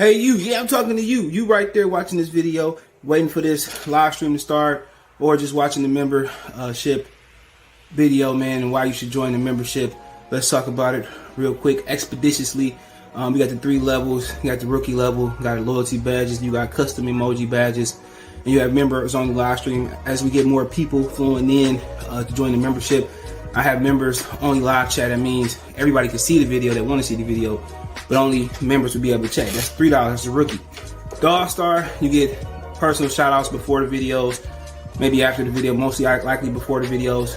Hey, you. Yeah, I'm talking to you. You right there watching this video, waiting for this live stream to start, or just watching the membership video, man, and why you should join the membership. Let's talk about it real quick, expeditiously. We got the 3 levels. You got the rookie level, you got loyalty badges, you got custom emoji badges, and you have members on the live stream. As we get more people flowing in to join the membership, I have members only live chat. That means everybody can see the video that want to see the video, but only members will be able to chat. That's $3. That's a rookie. The All-Star, you get personal shout outs before the videos, maybe after the video, mostly likely before the videos.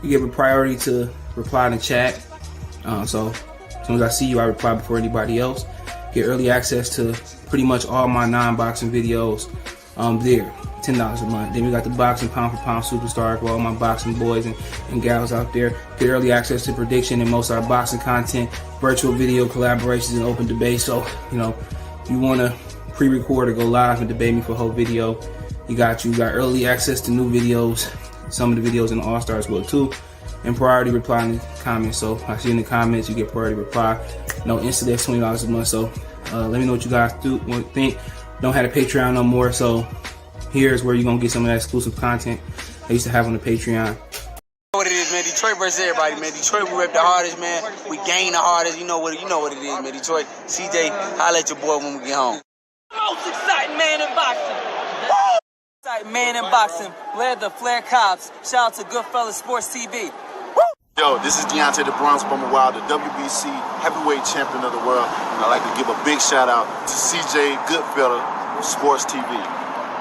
You give a priority to reply in the chat. So as soon as I see you, I reply before anybody else. Get early access to pretty much all my non-boxing videos there. $10 a month. Then we got the boxing pound for pound superstar for all my boxing boys and gals out there. Get early access to prediction and most of our boxing content, virtual video collaborations, and open debate. So, you want to pre-record or go live and debate me for a whole video, you got early access to new videos, some of the videos in the All-Star as well too, and priority reply in the comments. So I see in the comments, you get priority reply. No instant, that's $20 a month. So let me know what you guys think. Don't have a Patreon no more, so here's where you're gonna get some of that exclusive content I used to have on the Patreon. What it is, man. Detroit versus everybody, man. Detroit, we rep the hardest, man. We gain the hardest. You know what it is, man. Detroit, CJ, holla at your boy when we get home. Most exciting man in boxing. Exciting man in boxing. Led the Flair Cops. Shout out to Goodfellas Sports TV. Yo, this is Deontay the Bronx Bummer Wild, the WBC heavyweight champion of the world. And I'd like to give a big shout out to CJ Goodfellas Sports TV.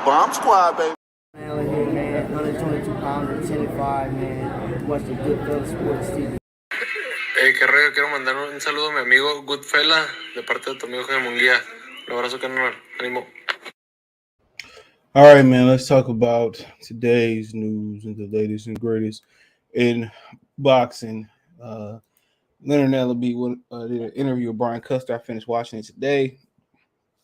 Bomb Squad, baby. Man, here, man. 122 pounds, 10-5, man. Watch the Goodfellas Sports TV. Hey, qué rollo, quiero mandar un saludo a mi amigo Goodfella de parte de tu amigo Jaime Munguía. Un abrazo, carnal. Ánimo. All right, man, let's talk about today's news and the latest and greatest in boxing. Leonard Ellerbe did an interview with Brian Custer. I finished watching it today,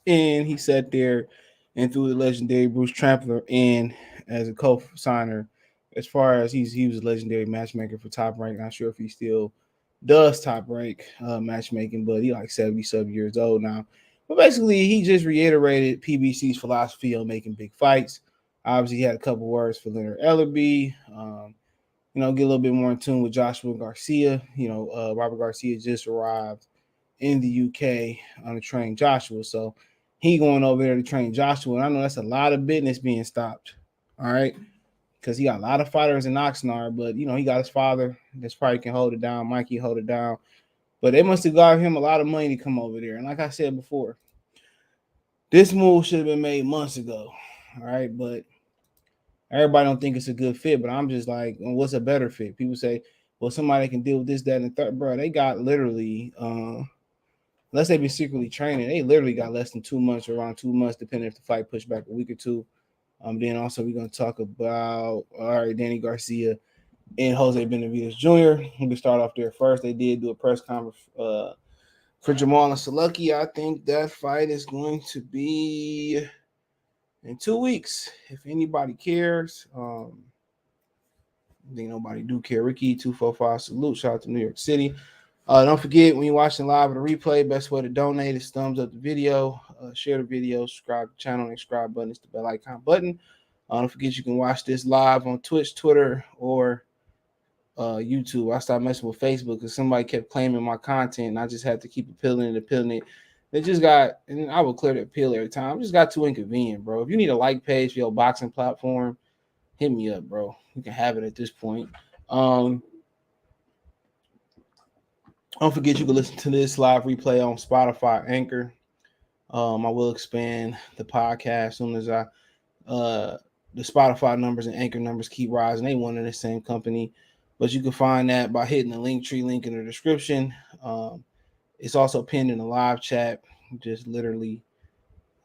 and he sat there and threw the legendary Bruce Trampler in as a co-signer. As far as he was a legendary matchmaker for Top Rank. Not sure if he still does Top Rank matchmaking, but he like 70-some years old now. But basically, he just reiterated PBC's philosophy on making big fights. Obviously, he had a couple words for Leonard Ellerbe. Get a little bit more in tune with Joshua Garcia. Robert Garcia just arrived in the UK to train Joshua. So he going over there to train Joshua. And I know that's a lot of business being stopped. All right. Because he got a lot of fighters in Oxnard, but he got his father that's probably can hold it down. Mikey hold it down. But they must have got him a lot of money to come over there. And like I said before, this move should have been made months ago. All right. But everybody don't think it's a good fit. But I'm just like, well, what's a better fit? People say, well, somebody can deal with this, that, and the third. Bro, they got literally, unless they've been secretly training, they literally got less than 2 months or around 2 months, depending if the fight pushed back a week or two. Then also we're going to talk about, Danny Garcia and Jose Benavidez Jr. We can start off there first. They did do a press conference for Jermall and Charlo. I think that fight is going to be in 2 weeks. If anybody cares, I think nobody do care. Ricky 245 salute. Shout out to New York City. Don't forget, when you're watching live or the replay, best way to donate is thumbs up the video, share the video, subscribe to the channel, and subscribe button is the bell icon button. Don't forget you can watch this live on Twitch, Twitter, or YouTube. I stopped messing with Facebook because somebody kept claiming my content, and I just had to keep appealing it. It just got, and I will clear the appeal every time. It just got too inconvenient, bro. If you need a like page for your boxing platform, hit me up, bro. You can have it at this point. Don't forget you can listen to this live replay on Spotify, Anchor. I will expand the podcast as soon as the Spotify numbers and Anchor numbers keep rising. They one and the same company, but you can find that by hitting the Linktree link in the description. It's also pinned in the live chat. Just literally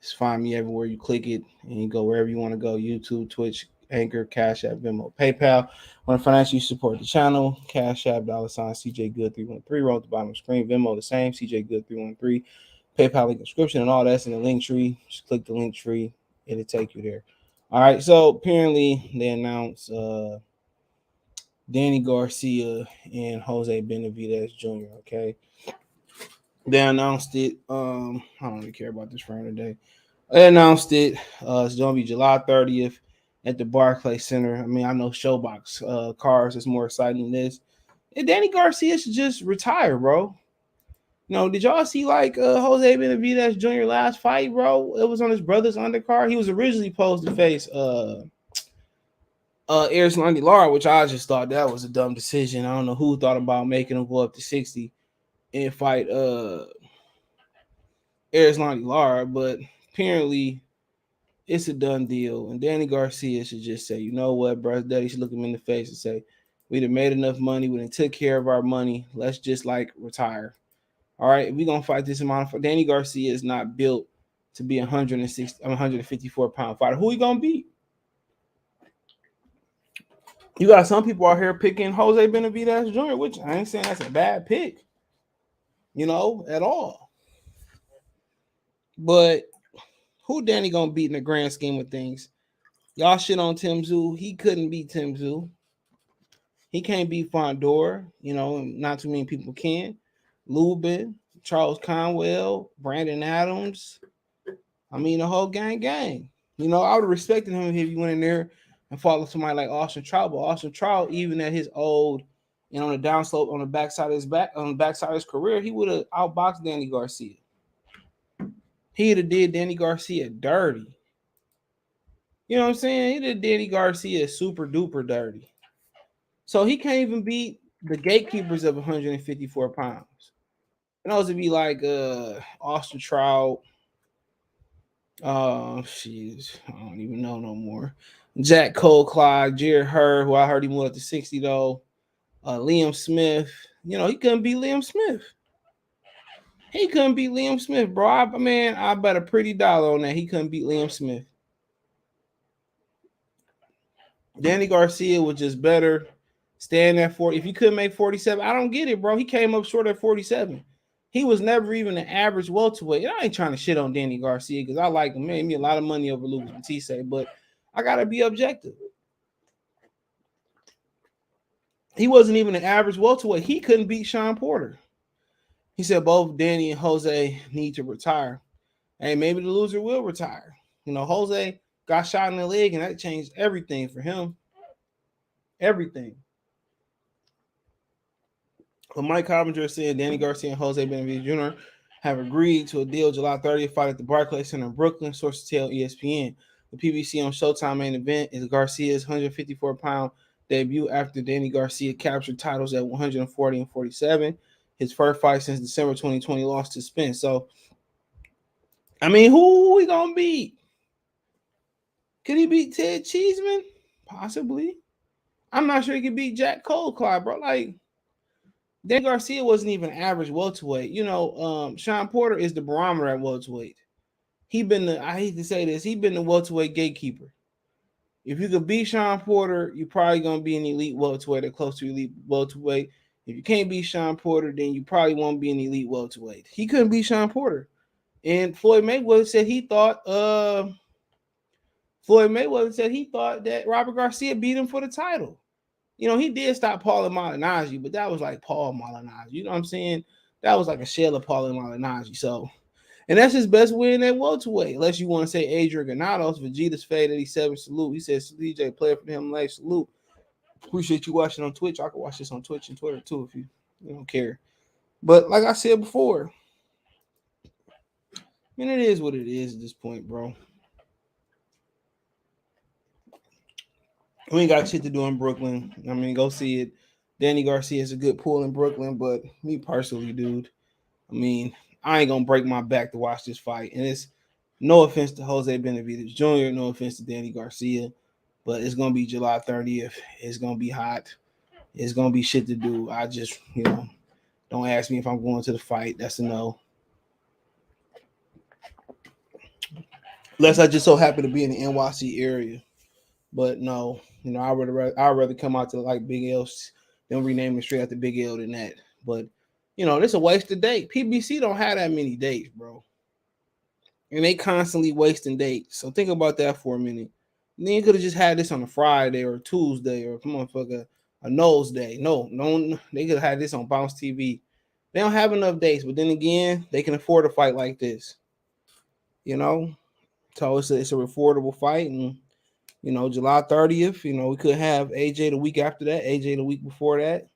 just find me everywhere. You click it and you go wherever you want to go. YouTube, Twitch, Anchor, Cash App, Venmo, PayPal. Want to financially support the channel? Cash App, $CJ Good 313. Roll at the bottom of the screen. Venmo the same, CJ Good 313. PayPal link description and all that's in the link tree. Just click the link tree. It'll take you there. All right. So apparently they announced Danny Garcia and Jose Benavidez Jr. Okay. They announced it. I don't really care about this frame today. They announced it. It's gonna be July 30th at the Barclays Center. I mean, I know Showbox cars is more exciting than this. And Danny Garcia should just retire, bro. You know, did y'all see like Jose Benavidez Jr. last fight, bro? It was on his brother's undercard. He was originally supposed to face Erislandy Lara, which I just thought that was a dumb decision. I don't know who thought about making him go up to 60 and fight Erislandy Lara, but apparently it's a done deal. And Danny Garcia should just say, you know what, bro, daddy should look him in the face and say, we done made enough money, we done took care of our money. Let's just like retire. All right, if we're gonna fight this amount of Danny Garcia is not built to be 154 pound fighter. Who he gonna beat? You got some people out here picking Jose Benavidez Jr., which I ain't saying that's a bad pick, you know, at all. But who Danny gonna beat in the grand scheme of things? Y'all shit on Tim Tszyu. He couldn't beat Tim Tszyu. He can't beat Fondor. You know, not too many people can. Lubin, Charles Conwell, Brandon Adams. I mean, the whole gang. You know, I would have respected him if he went in there and fought with somebody like Austin Trout. But Austin Trout, even at his old and on the downslope on the backside of his career, he would have outboxed Danny Garcia. He'd have did Danny Garcia dirty. You know what I'm saying? He did Danny Garcia super duper dirty. So he can't even beat the gatekeepers of 154 pounds. And those would be like Austin Trout. Jeez, I don't even know no more. Jack Cole, Clyde, Jared Hurd, who I heard he moved up to 60 though. Liam Smith. You know, he couldn't beat Liam Smith. He couldn't beat Liam Smith, bro. I bet a pretty dollar on that. He couldn't beat Liam Smith. Danny Garcia was just better. Staying at 40. If you couldn't make 47, I don't get it, bro. He came up short at 47. He was never even an average welterweight. I ain't trying to shit on Danny Garcia because I like him. Made me a lot of money over Lucas Batiste, but I gotta be objective. He wasn't even an average welterweight. He couldn't beat Sean Porter. He said both Danny and Jose need to retire. Hey, maybe the loser will retire. You know, Jose got shot in the leg, and that changed everything for him. Everything. But Mike Coppinger said Danny Garcia and Jose Benavidez Jr. have agreed to a deal July 30th fight at the Barclays Center in Brooklyn. Sources tell ESPN. The PBC on Showtime main event is Garcia's 154-pound debut after Danny Garcia captured titles at 140 and 47. His first fight since December 2020 lost to Spence. So, I mean, who we gonna beat? Could he beat Ted Cheeseman? Possibly. I'm not sure he could beat Jack Cole, Clyde, bro. Like, Danny Garcia wasn't even average welterweight. You know, Sean Porter is the barometer at welterweight. I hate to say this, he been the welterweight gatekeeper. If you could beat Sean Porter, you're probably going to be an elite welterweight or close to elite welterweight. If you can't beat Sean Porter, then you probably won't be an elite welterweight. He couldn't beat Sean Porter. And Floyd Mayweather said he thought that Robert Garcia beat him for the title. You know, he did stop Paul Malignaggi, but that was like Paul Malignaggi. You know what I'm saying? That was like a shell of Paul Malignaggi. So, and that's his best win at welterweight. Unless you want to say Adrian Granados, Vegeta's Fade 87 salute. He says DJ player for him late salute. Appreciate you watching on Twitch. I can watch this on Twitch and Twitter too if you don't care. But like I said before, I mean, it is what it is at this point, bro. We ain't got shit to do in Brooklyn. I mean, go see it. Danny Garcia is a good pull in Brooklyn, but me personally, dude, I mean, I ain't gonna break my back to watch this fight. And it's no offense to Jose Benavidez Jr., no offense to Danny Garcia, but it's gonna be July 30th. It's gonna be hot. It's gonna be shit to do. I just, don't ask me if I'm going to the fight. That's a no. Unless I just so happen to be in the NYC area. But no, I'd rather come out to like Big L, then rename it straight after Big L than that. But it's a waste of date. PBC don't have that many dates, bro. And they constantly wasting dates. So think about that for a minute. And then you could have just had this on a Friday or a Tuesday or a nose day. No, they could have had this on Bounce TV They don't have enough dates, but then again, they can afford a fight like this. You know, so it's a affordable fight, and July 30th. We could have AJ the week after that, AJ the week before that.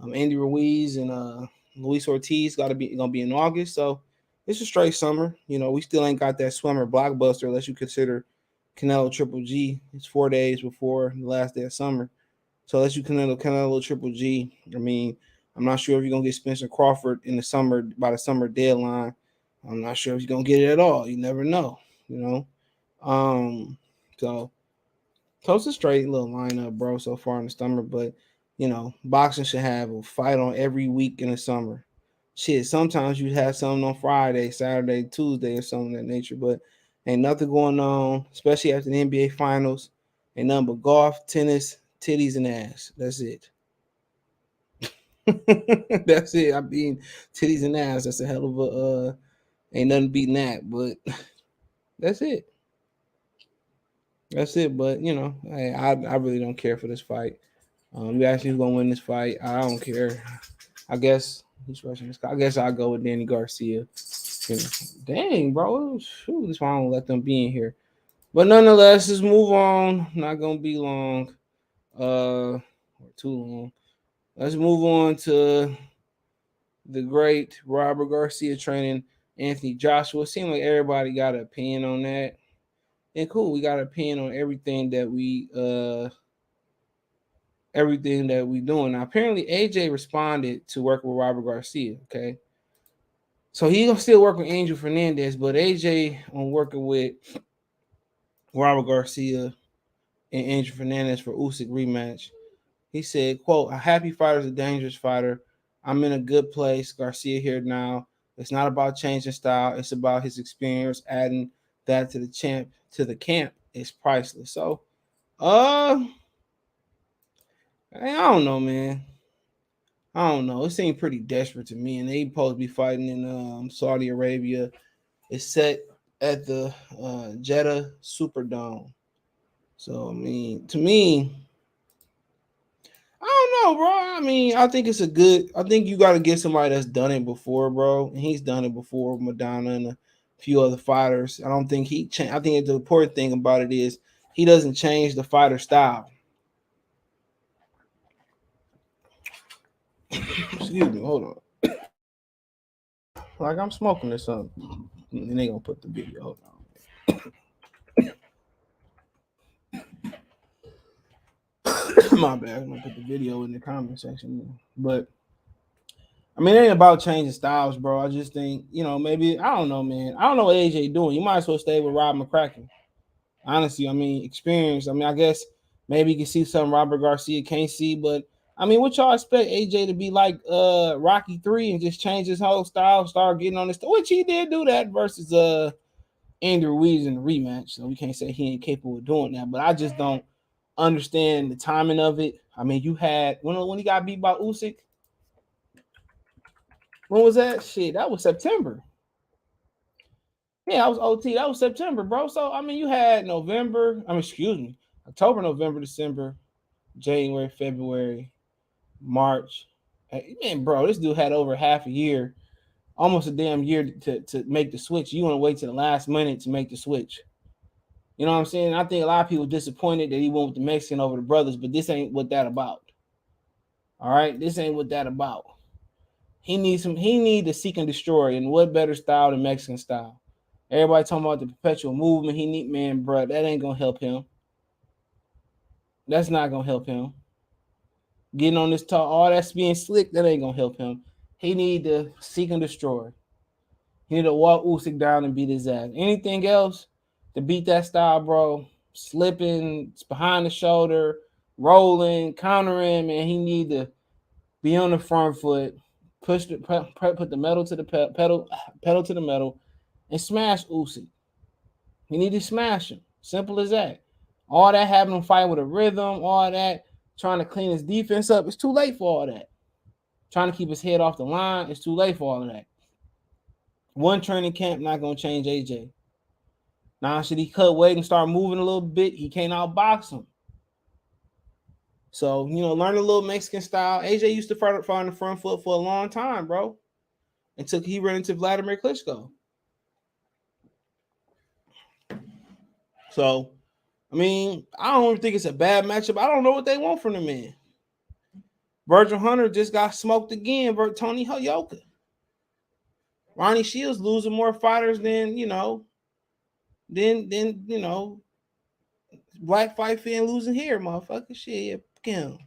Andy Ruiz and Luis Ortiz gonna be in August, so it's a straight summer. We still ain't got that swimmer blockbuster unless you consider Canelo Triple G. It's 4 days before the last day of summer, so unless you Canelo Triple G, I mean, I'm not sure if you're gonna get Spencer Crawford in the summer by the summer deadline. I'm not sure if you're gonna get it at all. You never know, So it's a straight little lineup, bro, so far in the summer. But boxing should have a fight on every week in the summer. Shit, sometimes you have something on Friday, Saturday, Tuesday, or something of that nature. But ain't nothing going on, especially after the NBA Finals. Ain't nothing but golf, tennis, titties, and ass. That's it. That's it. I mean, titties and ass. That's a hell of a. Ain't nothing beating that. But that's it. That's it. But I really don't care for this fight. You asked me who's gonna win this fight. I don't care. I guess he's rushing this guy. I guess I'll go with Danny Garcia. Dang, bro. Shoot, that's why I don't let them be in here. But nonetheless, let's move on. Not gonna be long. Or too long. Let's move on to the great Robert Garcia training Anthony Joshua. It seems like everybody got an opinion on that. And cool, we got an opinion on everything that we doing. Now, apparently AJ responded to work with Robert Garcia. Okay. So he gonna still work with Angel Fernandez, but AJ on working with Robert Garcia and Angel Fernandez for Usyk rematch. He said, quote, "A happy fighter is a dangerous fighter. I'm in a good place. Garcia here now. It's not about changing style. It's about his experience. Adding that to the camp is priceless." So, I don't know, man. I don't know. It seemed pretty desperate to me, and they supposed to be fighting in Saudi Arabia. It's set at the Jeddah Superdome. So, I mean, to me, I don't know, bro. I mean, I think you got to get somebody that's done it before, bro. And he's done it before, Madonna and a few other fighters. I don't think I think the important thing about it is he doesn't change the fighter style. Excuse me, hold on. Like I'm smoking or something. And they gonna put the video. Hold on. My bad. I'm gonna put the video in the comment section. But I mean, it ain't about changing styles, bro. I just think, maybe I don't know, man. I don't know what AJ doing. You might as well stay with Rob McCracken. Honestly, I mean, experience. I mean, I guess maybe you can see something Robert Garcia can't see, but I mean, what y'all expect AJ to be like Rocky 3 and just change his whole style, start getting on this, which he did do that versus Andy Ruiz in the rematch. So we can't say he ain't capable of doing that, but I just don't understand the timing of it. I mean, you had when he got beat by Usyk. When was that? Shit, that was September. Yeah, that was OT. That was September, bro. So I mean, you had October, November, December, January, February, March. Man, bro, this dude had over half a year, almost a damn year to make the switch. You want to wait to the last minute to make the switch. You know what I'm saying? I think a lot of people disappointed that he went with the Mexican over the brothers, but this ain't what that about. All right, this ain't what that about. He needs to seek and destroy, and what better style than Mexican style? Everybody talking about the perpetual movement. Bro, that ain't gonna help him. That's not gonna help him. Getting on this talk, all that's being slick, that ain't gonna help him. He need to seek and destroy. He need to walk Usyk down and beat his ass. Anything else to beat that style, bro? Slipping, behind the shoulder, rolling, countering, man. He need to be on the front foot, put the metal to the pedal to the metal, and smash Usyk. He need to smash him. Simple as that. All that having him fight with a rhythm, all that trying to clean his defense up, it's too late for all that. Trying to keep his head off the line, it's too late for all of that. One training camp not gonna change AJ. Now, should he cut weight and start moving a little bit? He can't outbox him. So, learn a little Mexican style. AJ used to fight on the front foot for a long time, bro. until he ran into Vladimir Klitschko. So, I mean, I don't think it's a bad matchup. I don't know what they want from the man. Virgil Hunter just got smoked again. Tony Yoka. Ronnie Shields losing more fighters than Black Fight Fan losing here, motherfucker. Shit, him.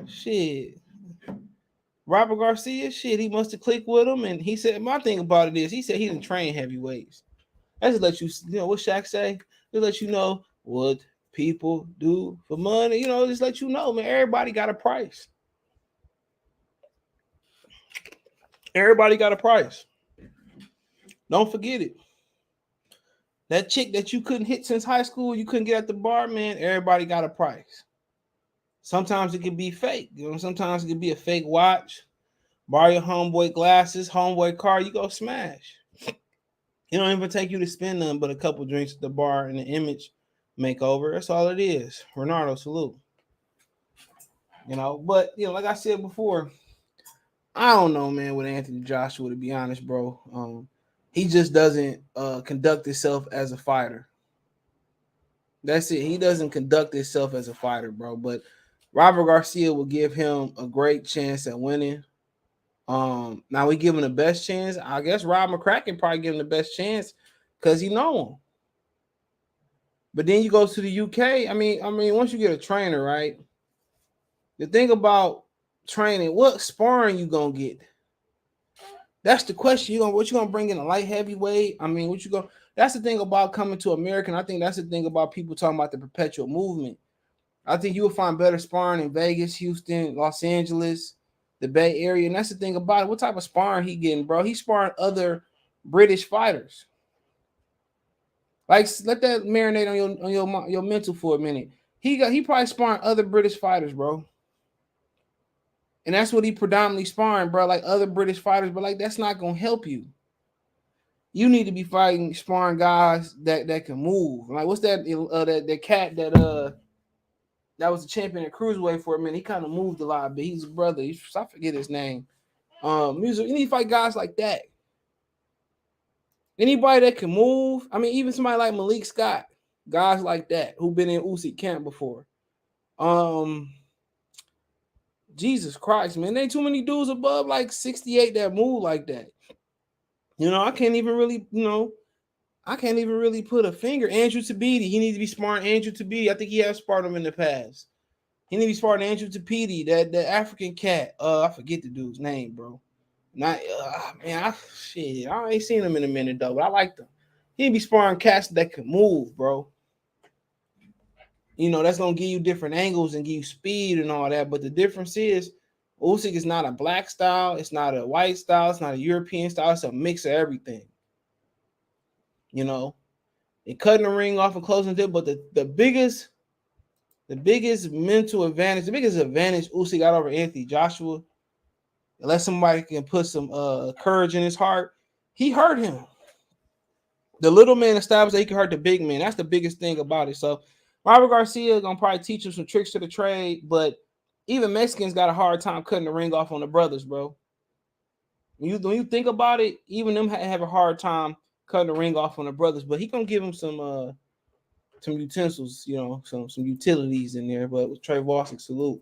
Shit. Robert Garcia, shit, he must have clicked with him, and he said, my thing about it is, he said he didn't train heavyweights. That just let you know what Shaq say. Just let you know what people do for money. Just let you know, man. Everybody got a price. Everybody got a price. Don't forget it. That chick that you couldn't hit since high school, you couldn't get at the bar, man. Everybody got a price. Sometimes it can be fake. Sometimes it can be a fake watch. Borrow your homeboy glasses, homeboy car, you go smash. It don't even take you to spend nothing but a couple drinks at the bar and an image makeover. That's all it is. Ronaldo, salute. But like I said before, I don't know, man, with Anthony Joshua, to be honest, bro. He just doesn't conduct himself as a fighter. That's it. He doesn't conduct himself as a fighter, bro. But Robert Garcia will give him a great chance at winning. Now we give him the best chance. I guess Rob McCracken probably give him the best chance because he know him. But then you go to the UK. I mean, once you get a trainer, right? The thing about training, what sparring you gonna get? That's the question. What you gonna bring in a light heavyweight? I mean, that's the thing about coming to America. And I think that's the thing about people talking about the perpetual movement. I think you will find better sparring in Vegas, Houston, Los Angeles, the Bay Area. And that's the thing about it. What type of sparring he getting, bro? He's sparring other British fighters. Like, let that marinate on your mental for a minute. He probably sparring other British fighters, bro. And that's what he predominantly sparring, bro. Like other British fighters, but like that's not gonna help you. You need to be sparring guys that can move. Like what's that? That cat that was the champion at cruiserweight for a minute. He kind of moved a lot, but he's a brother. I forget his name. You need to fight guys like that. Anybody that can move. I mean, even somebody like Malik Scott, guys like that who've been in Usyk camp before. Jesus Christ, man. There ain't too many dudes above like 68 that move like that. I can't even really, put a finger. Andrew Tabiti, he needs to be sparring Andrew Tabiti. I think he has sparred him in the past. He needs to be sparring Andrew Tabiti, that African cat. I forget the dude's name, bro. I ain't seen him in a minute though, but I like them. He need to be sparring cats that can move, bro. That's going to give you different angles and give you speed and all that. But the difference is Usyk is not a black style. It's not a white style. It's not a European style. It's a mix of everything. And cutting the ring off and closing it. But the biggest mental advantage, the biggest advantage Usyk got over Anthony Joshua, unless somebody can put some courage in his heart, he hurt him. The little man established that he can hurt the big man. That's the biggest thing about it. So Robert Garcia gonna probably teach him some tricks to the trade, but even Mexicans got a hard time cutting the ring off on the brothers, bro. When you think about it, even them have a hard time cutting the ring off on the brothers. But he gonna give him some utensils, some utilities in there. But with Trey Vossick, salute.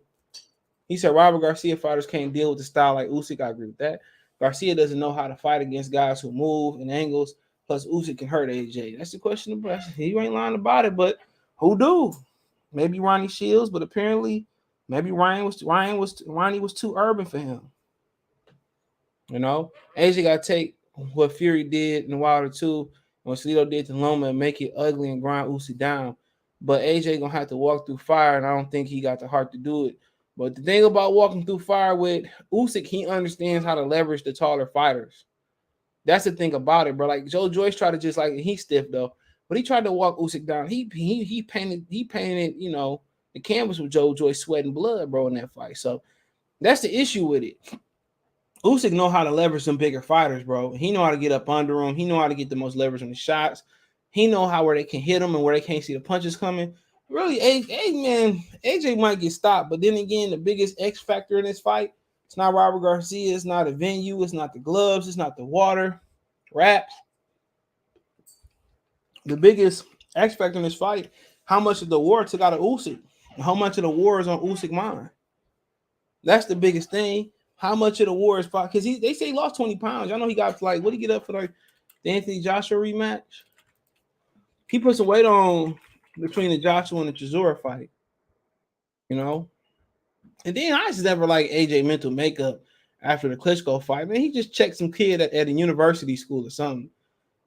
He said Robert Garcia fighters can't deal with the style like Usyk. I agree with that. Garcia doesn't know how to fight against guys who move and angles. Plus, Usyk can hurt AJ. That's the question. He ain't lying about it, but who do? Maybe Ronnie Shields, but apparently maybe Ronnie was too urban for him. AJ got to take what Fury did in Wilder 2 and what Salido did to Loma and make it ugly and grind Usyk down. But AJ gonna have to walk through fire, and I don't think he got the heart to do it. But the thing about walking through fire with Usyk, he understands how to leverage the taller fighters. That's the thing about it, bro. Like Joe Joyce tried to just like he's stiff though. But he tried to walk Usyk down. He painted, the canvas with Joe Joyce sweat and blood, bro, in that fight. So that's the issue with it. Usyk know how to leverage some bigger fighters, bro. He know how to get up under them. He know how to get the most leverage on the shots. He know where they can hit them and where they can't see the punches coming. Really, AJ might get stopped. But then again, the biggest X factor in this fight, It's not Robert Garcia. It's not a venue. It's not the gloves. It's not the water. Wraps. The biggest X factor in this fight, how much of the war took out of Usyk? How much of the war is on Usyk's mind? That's the biggest thing. How much of the war is fought? Because they say he lost 20 pounds. I know he got like, what did he get up for like the Anthony Joshua rematch? He put some weight on between the Joshua and the Chisora fight. You know? And then I just never like AJ mental makeup after the Klitschko fight. Man, he just checked some kid at a university school or something.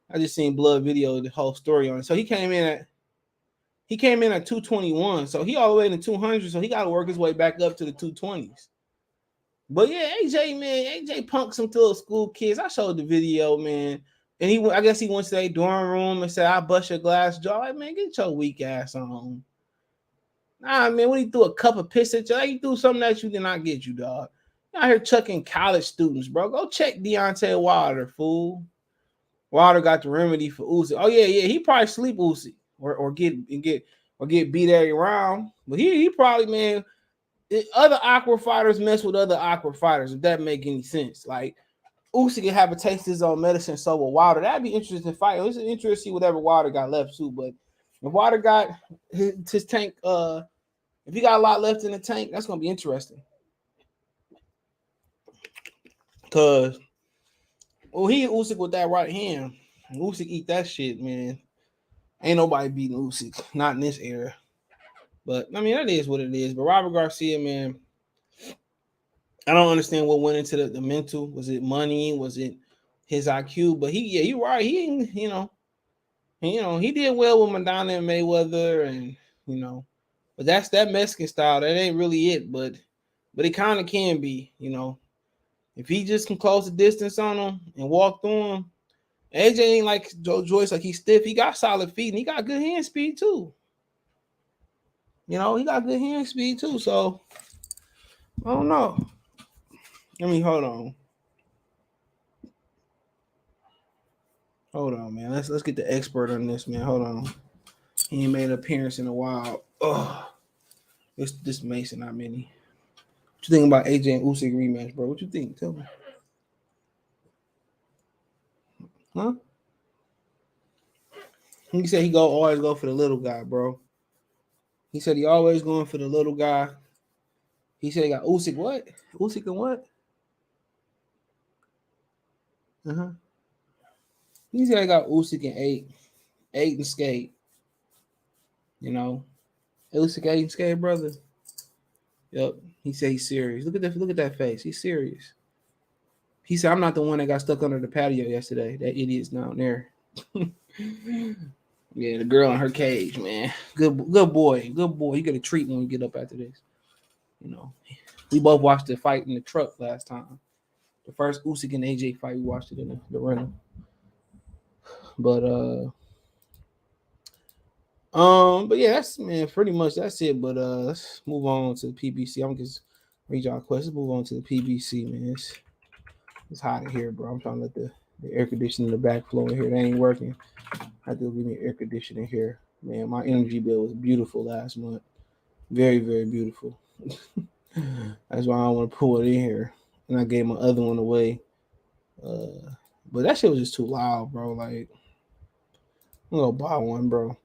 I just seen blood video, the whole story on it. So he came in at 221. So he all the way in the 200s. So he got to work his way back up to the 220s. But yeah, AJ punked some little school kids. I showed the video, man. And I guess he went to their dorm room and said, "I bust your glass jaw." Like, man, get your weak ass on. Nah, man, when he threw a cup of piss at you, like he threw something at you, did not get you, dog. You out here chucking college students, bro. Go check Deontay Wilder, fool. Wilder got the remedy for Usyk. Oh yeah, he probably sleep Usyk or get beat every round. But he probably, man, other awkward fighters mess with other awkward fighters. If that make any sense, like Usyk can have a taste of his own medicine. So with Wilder, that'd be interesting to fight. It's interesting to see whatever Wilder got left too. But if Wilder got his tank, if he got a lot left in the tank, that's gonna be interesting. Cause he hit Usyk with that right hand. Usyk eat that shit, man. Ain't nobody beating Usyk, not in this era. But I mean, that is what it is. But Robert Garcia, man, I don't understand what went into the mental. Was it money? Was it his IQ? But you're right. He did well with Madonna and Mayweather, and but that's that Mexican style. That ain't really it, but it kind of can be, If he just can close the distance on him and walk through him, AJ ain't like Joe Joyce, like he's stiff. He got solid feet and he got good hand speed too. He got good hand speed too. So I don't know. I mean, hold on. Hold on, man. Let's get the expert on this, man. Hold on. He ain't made an appearance in a while. Oh, this Mason, not many. What you think about AJ and Usyk rematch, bro? What you think? Tell me. Huh? He said he always go for the little guy, bro. He said he always going for the little guy. He said he got Usyk what? Usyk and what? He said I got Usyk and 8 and skate. Usyk 8 and skate, brother. Yep. He said he's serious. Look at that face. He's serious. He said, "I'm not the one that got stuck under the patio yesterday. That idiot's down there." Yeah, the girl in her cage, man. Good boy. Good boy. You get a treat when we get up after this. We both watched the fight in the truck last time. The first Usyk and AJ fight, we watched it in the rental. But yeah, that's pretty much that's it. But let's move on to the PBC. I'm just read y'all questions. Move on to the PBC, man. It's hot in here, bro. I'm trying to let the air conditioning in the back flow in here. That ain't working. I have to give me air conditioning here. Man, my energy bill was beautiful last month. Very, very beautiful. That's why I don't want to pull it in here. And I gave my other one away. But that shit was just too loud, bro. Like, I'm gonna buy one, bro.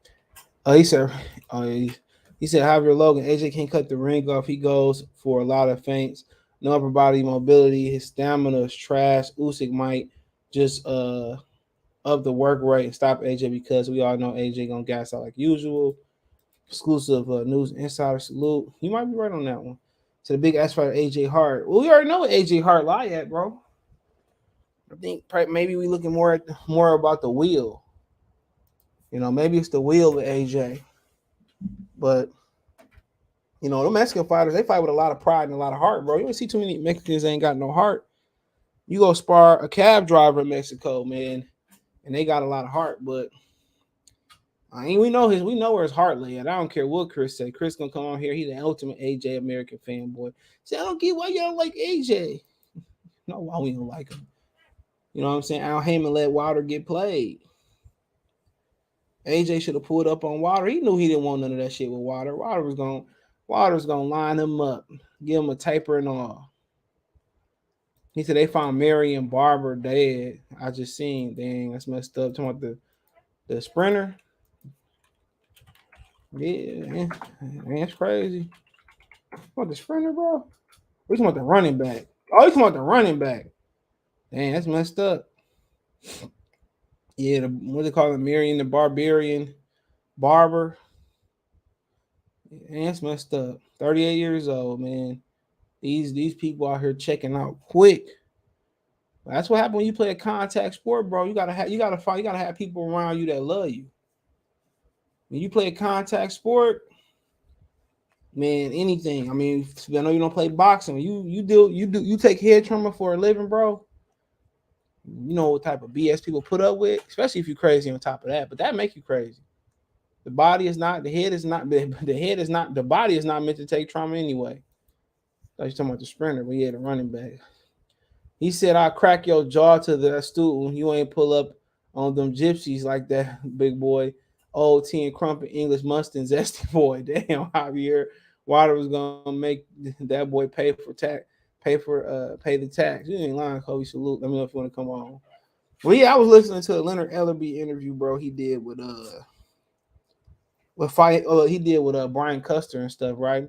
He said, Javier Logan, AJ can't cut the ring off. He goes for a lot of feints. No upper body mobility. His stamina is trash. Usyk might just up the work rate and stop AJ because we all know AJ gonna gas out like usual. Exclusive news insider salute. You might be right on that one. So the big ass fighter AJ Hart. Well, we already know what AJ Hart lie at, bro. I think maybe we looking more about the wheel. Maybe it's the wheel with AJ. But the Mexican fighters, they fight with a lot of pride and a lot of heart, bro. You don't see too many Mexicans ain't got no heart. You go spar a cab driver in Mexico, man, and they got a lot of heart. But we know where his heart lay at. I don't care what Chris said. Chris gonna come on here. He's the ultimate AJ American fanboy. Say, I don't get why you don't like AJ. No, why we don't like him. You know what I'm saying? Al Heyman let Wilder get played. AJ should have pulled up on Wilder. He knew he didn't want none of that shit with Wilder. Wilder was gonna line him up, give him a taper and all. He said they found Marion Barber dead. I just seen. Dang, that's messed up. Talking about the sprinter. Yeah, man, that's crazy. What the sprinter, bro? We talking about the running back. Oh, you talking about the running back? Dang, that's messed up. Yeah, what they call it, Marion the Barbarian Barber. Man, that's messed up. 38 years old, man. These people out here checking out quick. That's what happens when you play a contact sport, bro. You gotta have people around you that love you. When you play a contact sport, man, anything. I mean, I know you don't play boxing. You take head trauma for a living, bro. You know what type of BS people put up with, especially if you're crazy on top of that. But that make you crazy. The body is not, the head is not, the head is not, the body is not meant to take trauma anyway. I was talking about the sprinter, but yeah, the running back. He said, I'll crack your jaw to the student. You ain't pull up on them gypsies like that, big boy. Old tea and crumpet English mustard zesty boy. Damn, Javier Water was gonna make that boy pay the tax. You ain't lying, Kobe. Salute. Let me know if you want to come on. Well, yeah, I was listening to a Leonard Ellerbe interview, bro. He did with Brian Custer and stuff, right?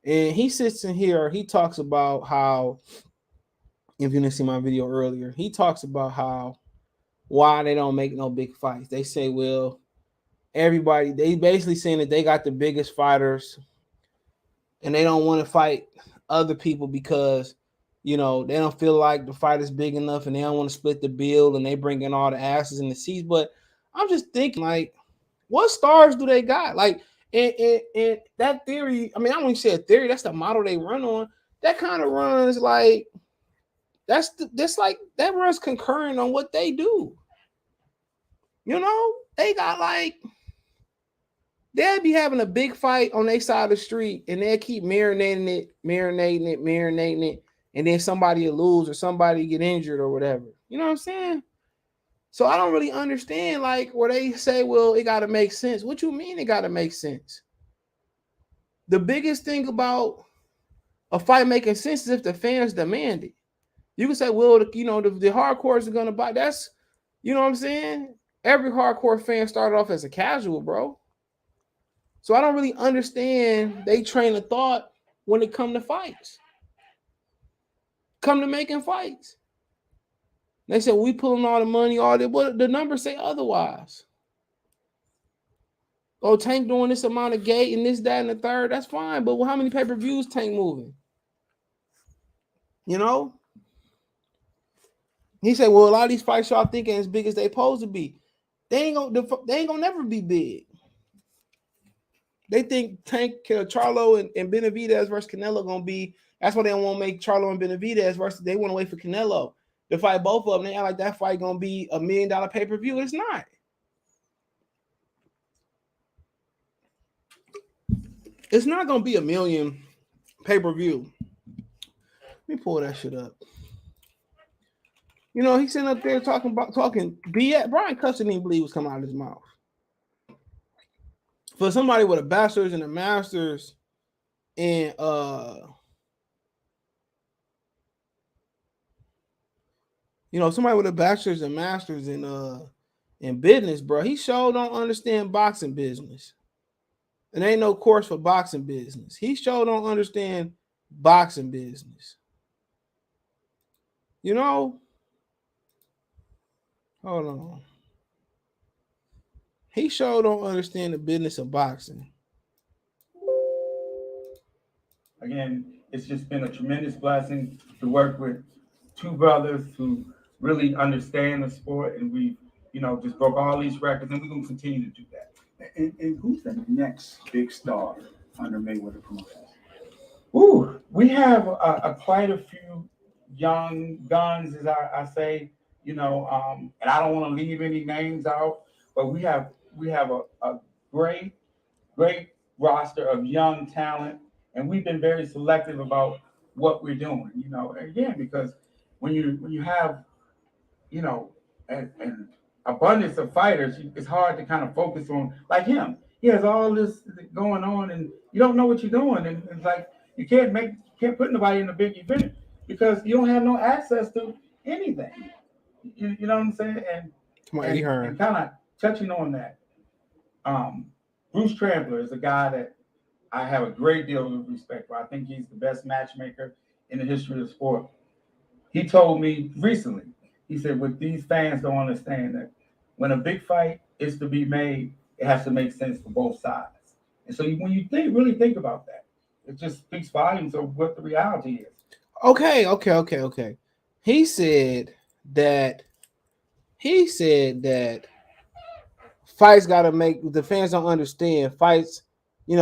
And he sits in here, he talks about how, if you didn't see my video earlier, he talks about why they don't make no big fights. They say, well, everybody, they basically saying that they got the biggest fighters and they don't want to fight other people because, you know, they don't feel like the fight is big enough and they don't want to split the bill and they bring in all the asses in the seats. But I'm just thinking, like, what stars do they got? Like, and that theory, I mean, I don't even say a theory, that's the model they run on. That kind of runs like, that runs concurrent on what they do. You know, they got like, they'll be having a big fight on their side of the street and they'll keep marinating it, and then somebody will lose or somebody get injured or whatever. You know what I'm saying? So I don't really understand, like, where they say, well, it got to make sense. What you mean it got to make sense? The biggest thing about a fight making sense is if the fans demand it. You can say, well, the hardcores are going to buy. That's, you know what I'm saying? Every hardcore fan started off as a casual, bro. So I don't really understand they train of thought when it come to fights. Come to making fights. They said, we pulling all the money, all that. But the numbers say otherwise. Oh, Tank doing this amount of gate and this, that, and the third. That's fine. But how many pay-per-views Tank moving? You know? He said, well, a lot of these fights y'all thinking as big as they supposed to be. They ain't gonna never be big. They think Tank, Charlo, and Benavidez versus Canelo gonna be. That's why they don't want to make Charlo and Benavidez versus. They want to wait for Canelo to fight both of them. They act like that fight gonna be $1 million pay-per-view. It's not. It's not gonna be $1 million pay-per-view. Let me pull that shit up. You know, he's sitting up there talking BS. Brian Custer didn't believe was coming out of his mouth. For somebody with a bachelor's and a master's in somebody with a bachelor's and master's in business, bro, he sure don't understand boxing business. And ain't no course for boxing business. He sure don't understand boxing business. You know? Hold on. He sure don't understand the business of boxing. Again, it's just been a tremendous blessing to work with two brothers who really understand the sport, and we, just broke all these records, and we're going to continue to do that. And who's the next big star under Mayweather Promotions? Ooh, we have quite a few young guns, as I say, and I don't want to leave any names out, but we have a great roster of young talent, and we've been very selective about what we're doing, again, because when you have, an abundance of fighters, it's hard to kind of focus on, like him. He has all this going on, and you don't know what you're doing, and it's like you can't put nobody in a big event, because you don't have no access to anything. You know what I'm saying? And kind of touching on that, Bruce Trampler is a guy that I have a great deal of respect for. I think he's the best matchmaker in the history of the sport. He told me recently, he said, what these fans don't understand that when a big fight is to be made, it has to make sense for both sides. And so when you really think about that, it just speaks volumes of what the reality is. Okay. He said that fights gotta make the fans don't understand fights, it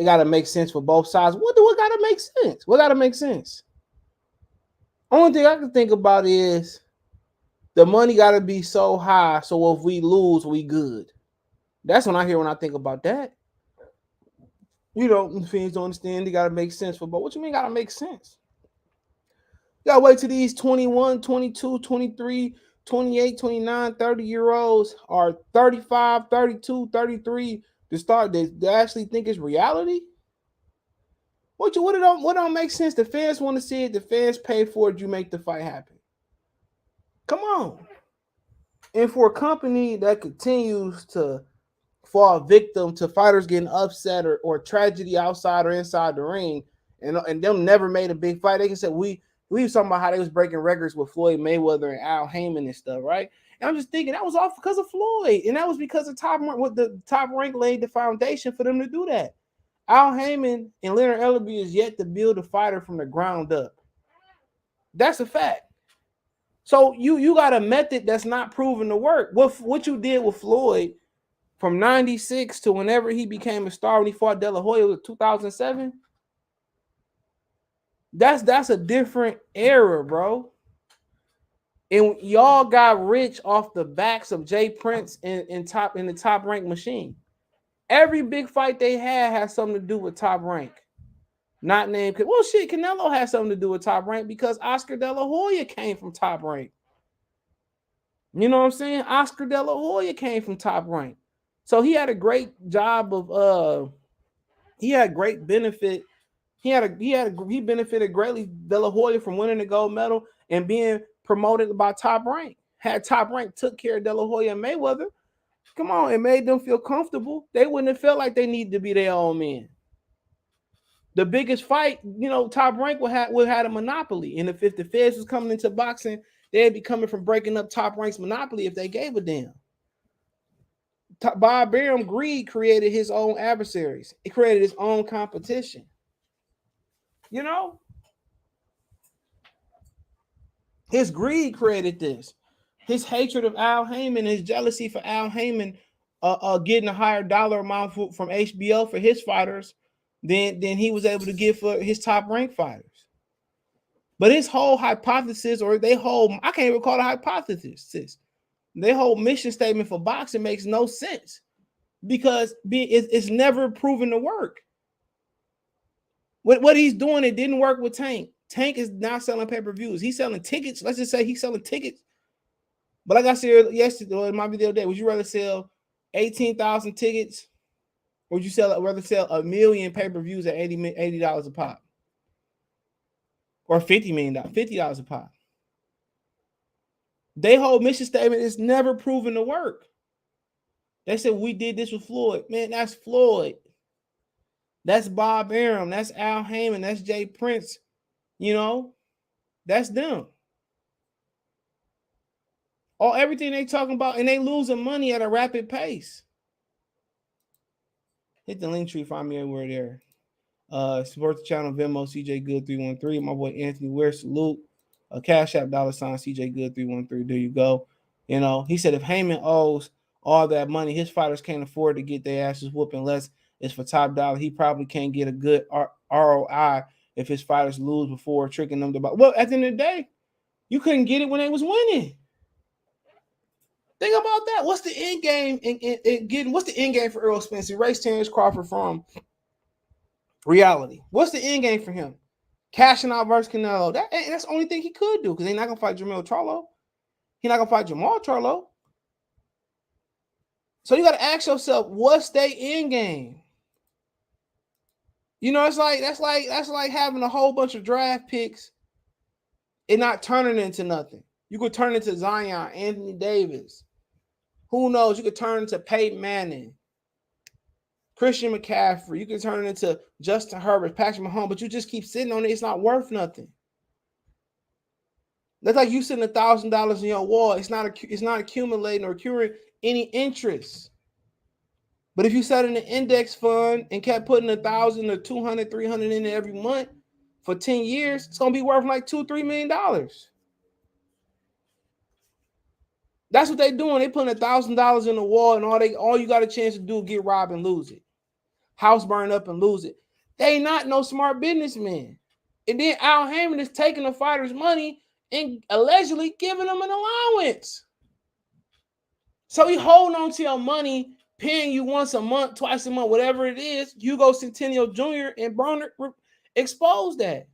gotta make sense for both sides. What gotta make sense? What gotta make sense? Only thing I can think about is the money gotta be so high, so if we lose, we good. That's when I think about that. The fans don't understand. They gotta make sense for both. What you mean gotta make sense? You gotta wait till these 21, 22, 23, 28, 29, 30-year-olds are 35, 32, 33 to start they actually think it's reality? What don't make sense? The fans want to see it, the fans pay for it, you make the fight happen. Come on. And for a company that continues to fall victim to fighters getting upset or tragedy outside or inside the ring, and them never made a big fight, they can say we was talking about how they was breaking records with Floyd Mayweather and Al Heyman and stuff, right? And I'm just thinking that was all because of Floyd, and that was because of the top rank laid the foundation for them to do that. Al Heyman and Leonard Ellerbe is yet to build a fighter from the ground up. That's a fact. So you got a method that's not proven to work. What you did with Floyd from 96 to whenever he became a star when he fought De La Hoya was 2007. That's a different era, bro. And y'all got rich off the backs of Jay Prince in the top rank machine. Every big fight they had has something to do with top rank. Not named. Well, shit, Canelo has something to do with top rank because Oscar De La Hoya came from top rank. You know what I'm saying? Oscar De La Hoya came from top rank. So he had a great job of he had great benefit. He benefited greatly De La Hoya from winning the gold medal and being promoted by Top Rank. Had Top Rank took care of De La Hoya and Mayweather, come on, it made them feel comfortable. They wouldn't have felt like they needed to be their own men. The biggest fight, Top Rank would have a monopoly. And if the feds was coming into boxing, they'd be coming from breaking up Top Rank's monopoly if they gave a damn. Bob Arum greed created his own adversaries. It created his own competition. His greed created this. His hatred of Al Heyman, his jealousy for Al Heyman getting a higher dollar amount from HBO for his fighters than he was able to get for his top ranked fighters. But his whole hypothesis, I can't even call it a hypothesis. Their whole mission statement for boxing makes no sense because it's never proven to work. What he's doing, it didn't work with Tank. Tank is not selling pay-per-views. He's selling tickets. Let's just say he's selling tickets. But like I said yesterday, or it might be the other day, would you rather sell 18,000 tickets or would you rather sell 1 million pay-per-views at $80 a pop? Or $50 a pop? Their whole mission statement is never proven to work. They said, we did this with Floyd. Man, that's Floyd. That's Bob Arum. That's Al Heyman. That's Jay Prince. That's them. Everything they talking about, and they losing money at a rapid pace. Hit the link tree, find me everywhere there. Support the channel, Venmo, CJ Good 313. My boy Anthony Ware, salute. Cash App, $ CJ Good 313. There you go. He said if Heyman owes all that money, his fighters can't afford to get their asses whooped unless it's for top dollar. He probably can't get a good ROI if his fighters lose before tricking them to buy. Well, at the end of the day, you couldn't get it when they was winning. Think about that. What's the end game what's the end game for Earl Spence? He raced Terrence Crawford from reality. What's the end game for him? Cashing out versus Canelo. That's the only thing he could do because he's not gonna fight Jermall Charlo. He's not gonna fight Jermall Charlo. So you gotta ask yourself, what's their end game? It's like that's like having a whole bunch of draft picks It not turning into nothing. You could turn into Zion, Anthony Davis. Who knows? You could turn into Peyton Manning, Christian McCaffrey. You can turn it into Justin Herbert, Patrick Mahomes, but you just keep sitting on it. It's not worth nothing. That's like you sitting $1,000 in your wall. It's not accumulating or accruing any interest. But if you set in an index fund and kept putting 1,000 or 200, 300 in it every month for 10 years, it's gonna be worth like $2-3 million. That's what they're doing. They putting $1,000 in the wall, and all you got a chance to do is get robbed and lose it. House burn up and lose it. They not no smart businessmen. And then Al Heyman is taking the fighters' money and allegedly giving them an allowance. So he holding on to your money, paying you once a month, twice a month, whatever it is. Hugo Centennial Jr. and Bronner exposed that.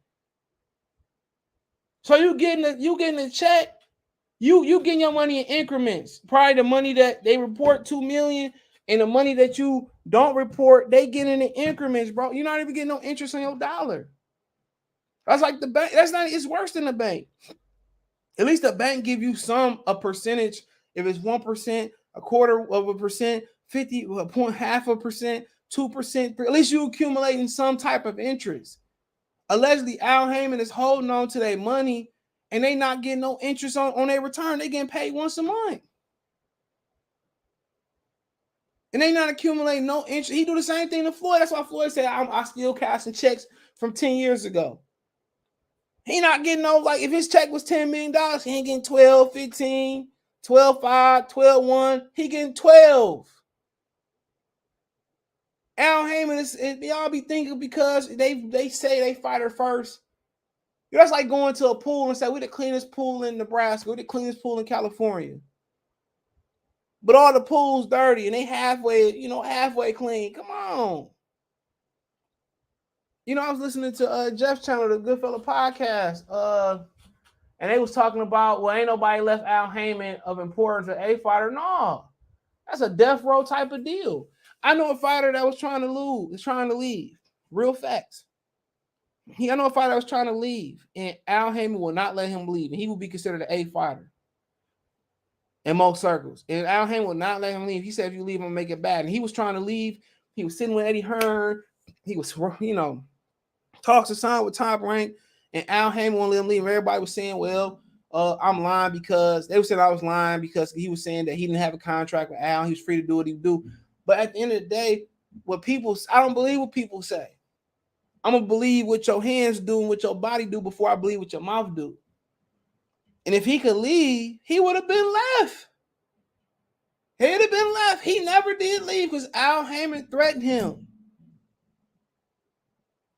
So you getting a check. You getting your money in increments. Probably the money that they report $2 million and the money that you don't report, they get in increments, bro. You're not even getting no interest on your dollar. That's like the bank. It's worse than the bank. At least the bank give you a percentage. If it's 1%, 1/4%, 50, half a percent, 2%, at least you accumulating some type of interest. Allegedly, Al Heyman is holding on to their money and they not getting no interest on their return. They getting paid once a month. And they not accumulating no interest. He do the same thing to Floyd. That's why Floyd said, I still cashing checks from 10 years ago. He not getting no, like, if his check was $10 million, he ain't getting 12, 15, 12.5, 12.1. He getting 12. Al Heyman is y'all be thinking because they say they fight her first. That's like going to a pool and say, we're the cleanest pool in Nebraska, we're the cleanest pool in California. But all the pools dirty and they halfway clean. Come on. I was listening to Jeff's channel, the Goodfella podcast, and they was talking about, well, ain't nobody left Al Heyman of importance at a fighter. No, that's a death row type of deal. I know a fighter that was trying to leave. Real facts. I know a fighter that was trying to leave, and Al Heyman will not let him leave, and he will be considered an A fighter in most circles. And Al Heyman will not let him leave. He said, if you leave, I'm gonna make it bad. And he was trying to leave. He was sitting with Eddie Hearn. He was, talks to sign with Top Rank, and Al Heyman won't let him leave. Everybody was saying, well, I'm lying because they said I was lying because he was saying that he didn't have a contract with Al. He was free to do what he do. But at the end of the day, I don't believe what people say. I'm gonna believe what your hands do and what your body do before I believe what your mouth do. And if he could leave, he would have been left. He'd have been left. He never did leave because Al Heyman threatened him.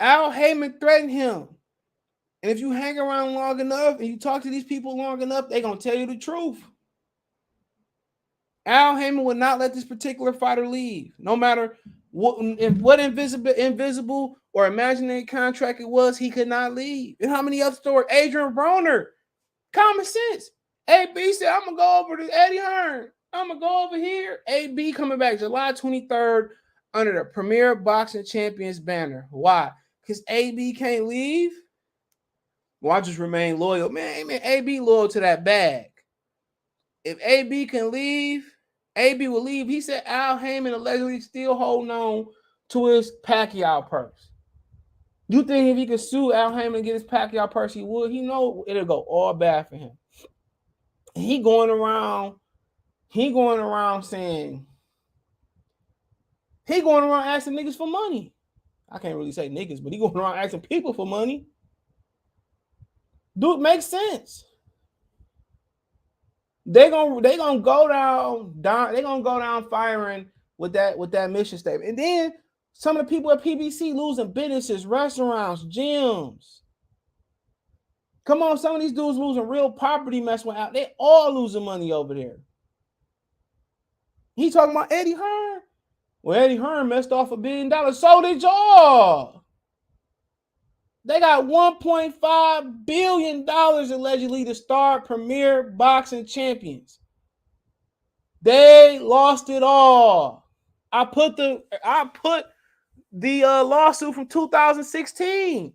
Al Heyman threatened him. And if you hang around long enough and you talk to these people long enough, they're going to tell you the truth. Al Heyman would not let this particular fighter leave. No matter what invisible or imaginary contract it was, he could not leave. And how many other stories? Adrian Broner, common sense. AB said, I'm going to go over to Eddie Hearn. I'm going to go over here. AB coming back July 23rd under the Premier Boxing Champions banner. Why? Because AB can't leave? Well, I just remain loyal. Man, AB loyal to that bag. If AB can leave, AB will leave. He said Al Heyman allegedly still holding on to his Pacquiao purse. You think if he could sue Al Heyman and get his Pacquiao purse, he would? He know it'll go all bad for him. He going around saying, he going around asking niggas for money. I can't really say niggas, but he going around asking people for money. Dude, makes sense. They gonna go down firing with that mission statement. And then some of the people at PBC losing businesses, restaurants, gyms. Come on, some of these dudes losing real property mess went out. They all losing money over there. He talking about Eddie Hearn. Well, Eddie Hearn messed off $1 billion. So did y'all. They got $1.5 billion allegedly to start Premier Boxing Champions. They lost it all. I put the lawsuit from 2016.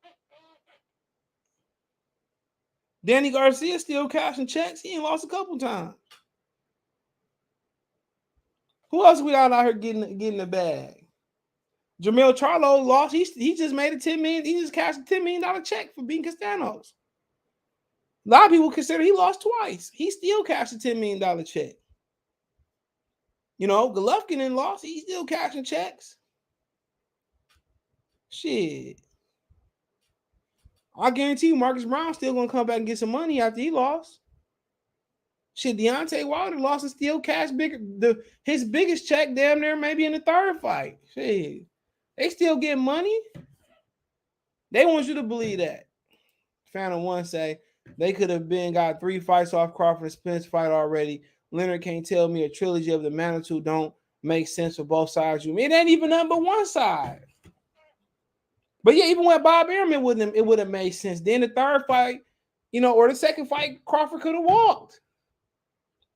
Danny Garcia still cashing checks. He ain't lost a couple times. Who else we out here getting the bag? Jermall Charlo lost. He just made a $10 million. He just cashed a $10 million check for beating Castanos. A lot of people consider he lost twice. He still cashed a $10 million check. You know, Golovkin didn't lost. He's still cashing checks. Shit. I guarantee you Marcus Brown's still going to come back and get some money after he lost. Shit, Deontay Wilder lost and still cashed bigger. His biggest check damn near maybe in the third fight. Shit. They still get money. They want you to believe that. Phantom One say they could have got 3 fights off Crawford and Spence fight already. Leonard can't tell me a trilogy of the magnitude don't make sense for both sides. It ain't even number one side. But yeah, even with Bob Arum, it would have made sense. Then the third fight, or the second fight, Crawford could have walked.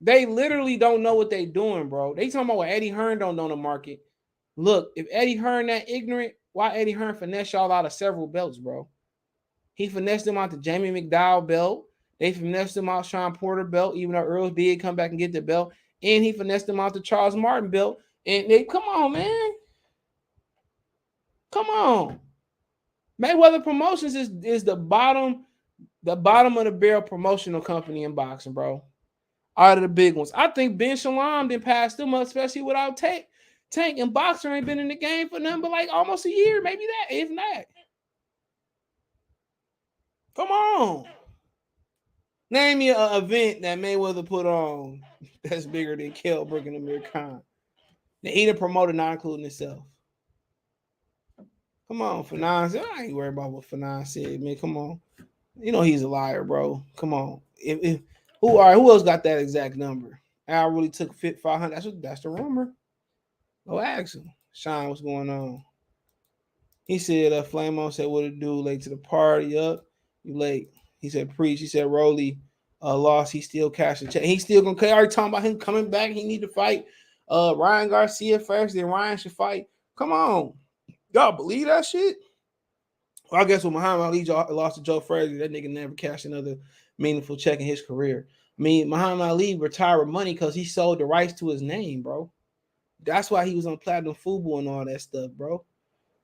They literally don't know what they doing, bro. They talking about what Eddie Hearn don't know the market. Look, if Eddie Hearn that ignorant, why Eddie Hearn finesse y'all out of several belts, bro? He finessed them out the Jamie McDowell belt. They finessed him out Sean Porter belt, even though Earl did come back and get the belt. And he finessed them out the Charles Martin belt. And they, come on, man. Come on. Mayweather Promotions is the bottom of the barrel promotional company in boxing, bro. Out of the big ones. I think Ben Shalom didn't pass them up, especially without Tank. Tank and Boxer ain't been in the game for nothing but like almost a year, maybe that, if not. Come on. Name me an event that Mayweather put on that's bigger than Kell Brook and Amir Khan. That he done promoted, not including himself. Come on, Fanon. I ain't worried about what Fanon said, man. Come on. He's a liar, bro. Come on. Who else got that exact number? Al really took 500. That's the rumor. Go ask him. Sean, what's going on? He said, Flamo said, what it do? Late to the party up. You late. He said, preach. He said, Rolly lost. He still cashing check. He's still going to already talking about him coming back. He need to fight Ryan Garcia first. Then Ryan should fight. Come on. Y'all believe that shit? Well, I guess when Muhammad Ali lost to Joe Frazier, that nigga never cashed another meaningful check in his career. I mean, Muhammad Ali retired with money because he sold the rights to his name, bro. That's why he was on Platinum Fubu and all that stuff, bro.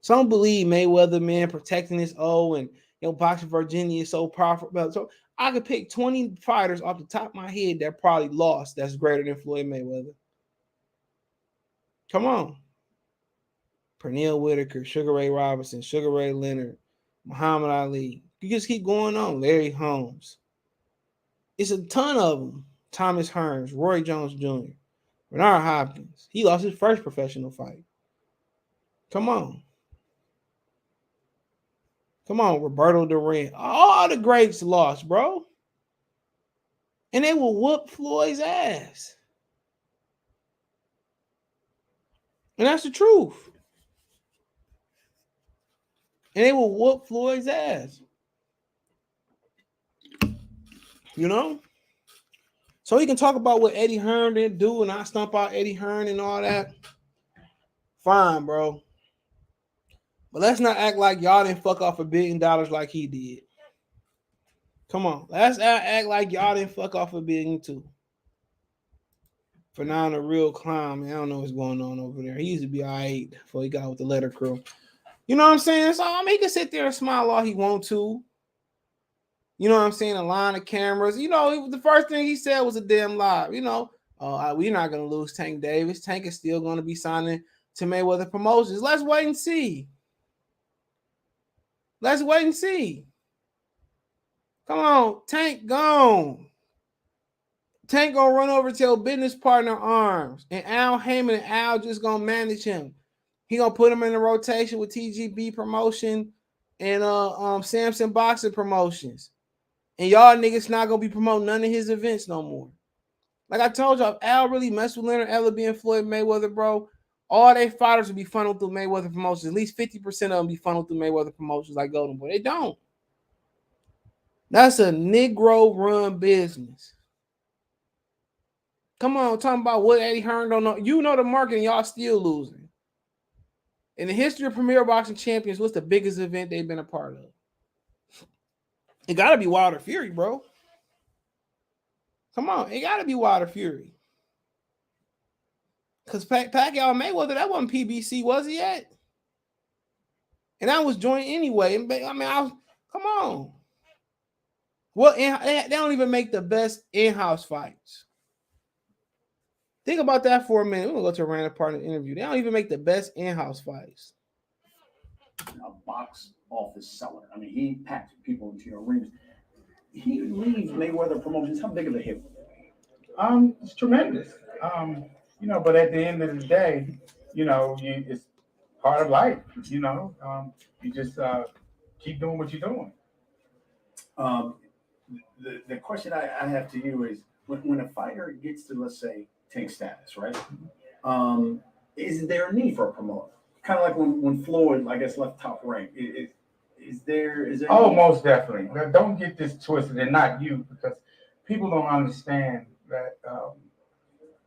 Some believe Mayweather, man, protecting his O and boxing Virginia is so powerful. So I could pick 20 fighters off the top of my head that probably lost that's greater than Floyd Mayweather. Come on. Pernell Whitaker, Sugar Ray Robinson, Sugar Ray Leonard, Muhammad Ali. You just keep going on. Larry Holmes. It's a ton of them. Thomas Hearns, Roy Jones Jr., Bernard Hopkins. He lost his first professional fight. Come on. Come on, Roberto Duran. All the greats lost, bro. And they will whoop Floyd's ass. And that's the truth. And they will whoop Floyd's ass. So he can talk about what Eddie Hearn didn't do and I stomp out Eddie Hearn and all that. Fine, bro. But let's not act like y'all didn't fuck off $1 billion like he did. Come on. Let's act like y'all didn't fuck off $1 billion too. For now, a real clown, man. I don't know what's going on over there. He used to be all right before he got with the letter crew. You know what I'm saying? So he can sit there and smile all he want to. You know what I'm saying? A line of cameras. The first thing he said was a damn lie. We're not going to lose Tank Davis. Tank is still going to be signing to Mayweather Promotions. Let's wait and see. Let's wait and see. Come on. Tank gone. Tank going to run over to your business partner arms. And Al Heyman and Al just going to manage him. He going to put him in the rotation with TGB Promotion and Samson Boxing Promotions. And y'all niggas not going to be promoting none of his events no more. Like I told y'all, if Al really messed with Leonard, Ellerbe, and Floyd Mayweather, bro, all their fighters will be funneled through Mayweather Promotions. At least 50% of them be funneled through Mayweather Promotions like Golden Boy. They don't. That's a Negro-run business. Come on, talking about what Eddie Hearn don't know. You know the market and y'all still losing. In the history of Premier Boxing Champions, what's the biggest event they've been a part of? It got to be Wilder Fury, bro. Come on, it got to be Wilder Fury. Because Pacquiao Mayweather, that wasn't PBC, was it yet? And that was joint anyway. I mean, come on. Well, they don't even make the best in-house fights. Think about that for a minute. We're going to go to a random part of the interview. They don't even make the best in-house fights. A box office seller. I mean, he packs people into your arenas. He leaves Mayweather Promotions. How big of a hit? It's tremendous. But at the end of the day, it's part of life. You just keep doing what you're doing. The question I have to you is when a fighter gets to, let's say, tank status, right? Is there a need for a promoter? Kind of like when Floyd, I guess, left Top Rank. Is there? Oh, most definitely. Now, don't get this twisted, and not you, because people don't understand that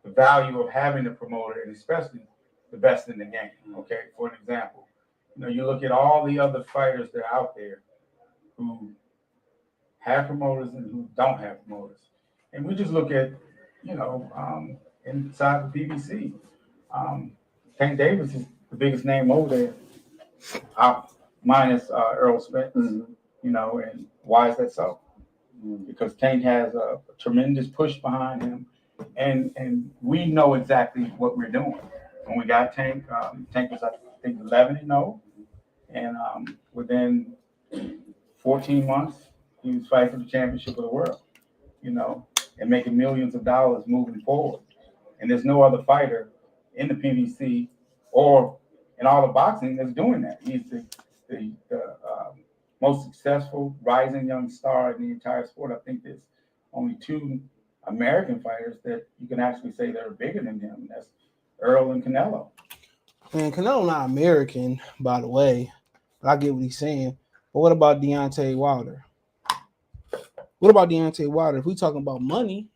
the value of having a promoter, and especially the best in the game. Okay, for an example, you look at all the other fighters that are out there who have promoters and who don't have promoters, and we just look at, inside the PBC. Tank Davis is the biggest name over there, minus Earl Spence. And why is that so? Because Tank has a tremendous push behind him, and we know exactly what we're doing. When we got Tank, Tank was, I think, 11-0, and within 14 months, he was fighting for the championship of the world, and making millions of dollars moving forward. And there's no other fighter in the PBC or in all of boxing that's doing that. He's the most successful rising young star in the entire sport. I think there's only 2 American fighters that you can actually say that are bigger than him. And that's Earl and Canelo. Man, Canelo not American, by the way. But I get what he's saying. But what about Deontay Wilder? What about Deontay Wilder? If we talking about money,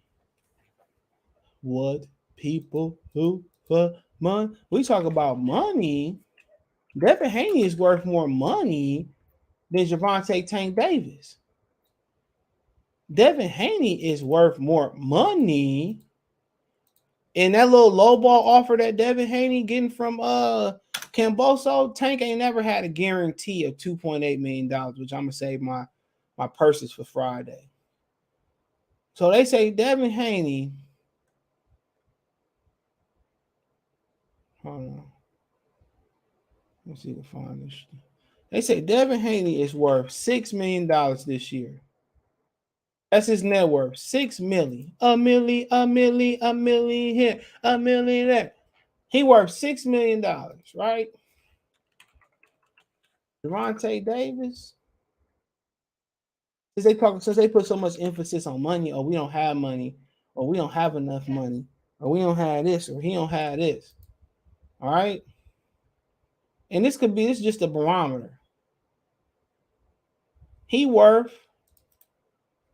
what people who for money? We talk about money. Devin Haney is worth more money than Gervonta Tank Davis. Devin Haney is worth more money. And that little low ball offer that Devin Haney getting from Camboso, Tank ain't never had a guarantee of $2.8 million, which I'm gonna save my purses for Friday. So they say Devin Haney. Hold on. Let's see if I can find this. They say Devin Haney is worth $6 million this year. That's his net worth. $6 million. A million here, a million there. He worth $6 million, right? Gervonta Davis. Since they put so much emphasis on money, or we don't have money, or we don't have enough money, or we don't have this, or he don't have this. All right. And this is just a barometer. He worth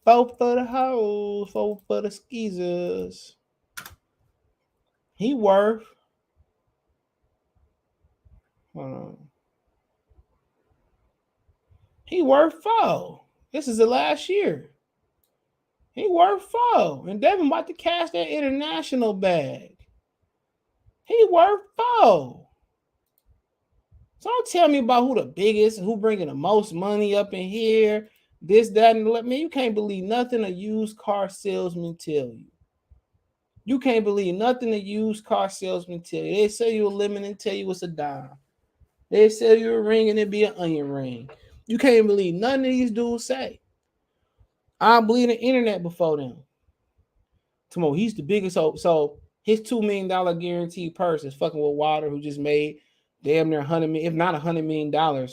4 for the hoes, 4 for the skeezers. He worth, hold on. He worth 4. This is the last year. He worth 4. And Devin about to cash that international bag. He worth 4. So don't tell me about who the biggest, who bringing the most money up in here, this, that, and let me. You can't believe nothing a used car salesman tell you. You can't believe nothing a used car salesman tell you. They sell you a lemon and tell you it's a dime. They sell you a ring and it be an onion ring. You can't believe none of these dudes say. I believe the internet before them. Tomorrow, he's the biggest. So his $2 million guaranteed purse is fucking with Wilder, who just made damn near $100 million, if not $100 million,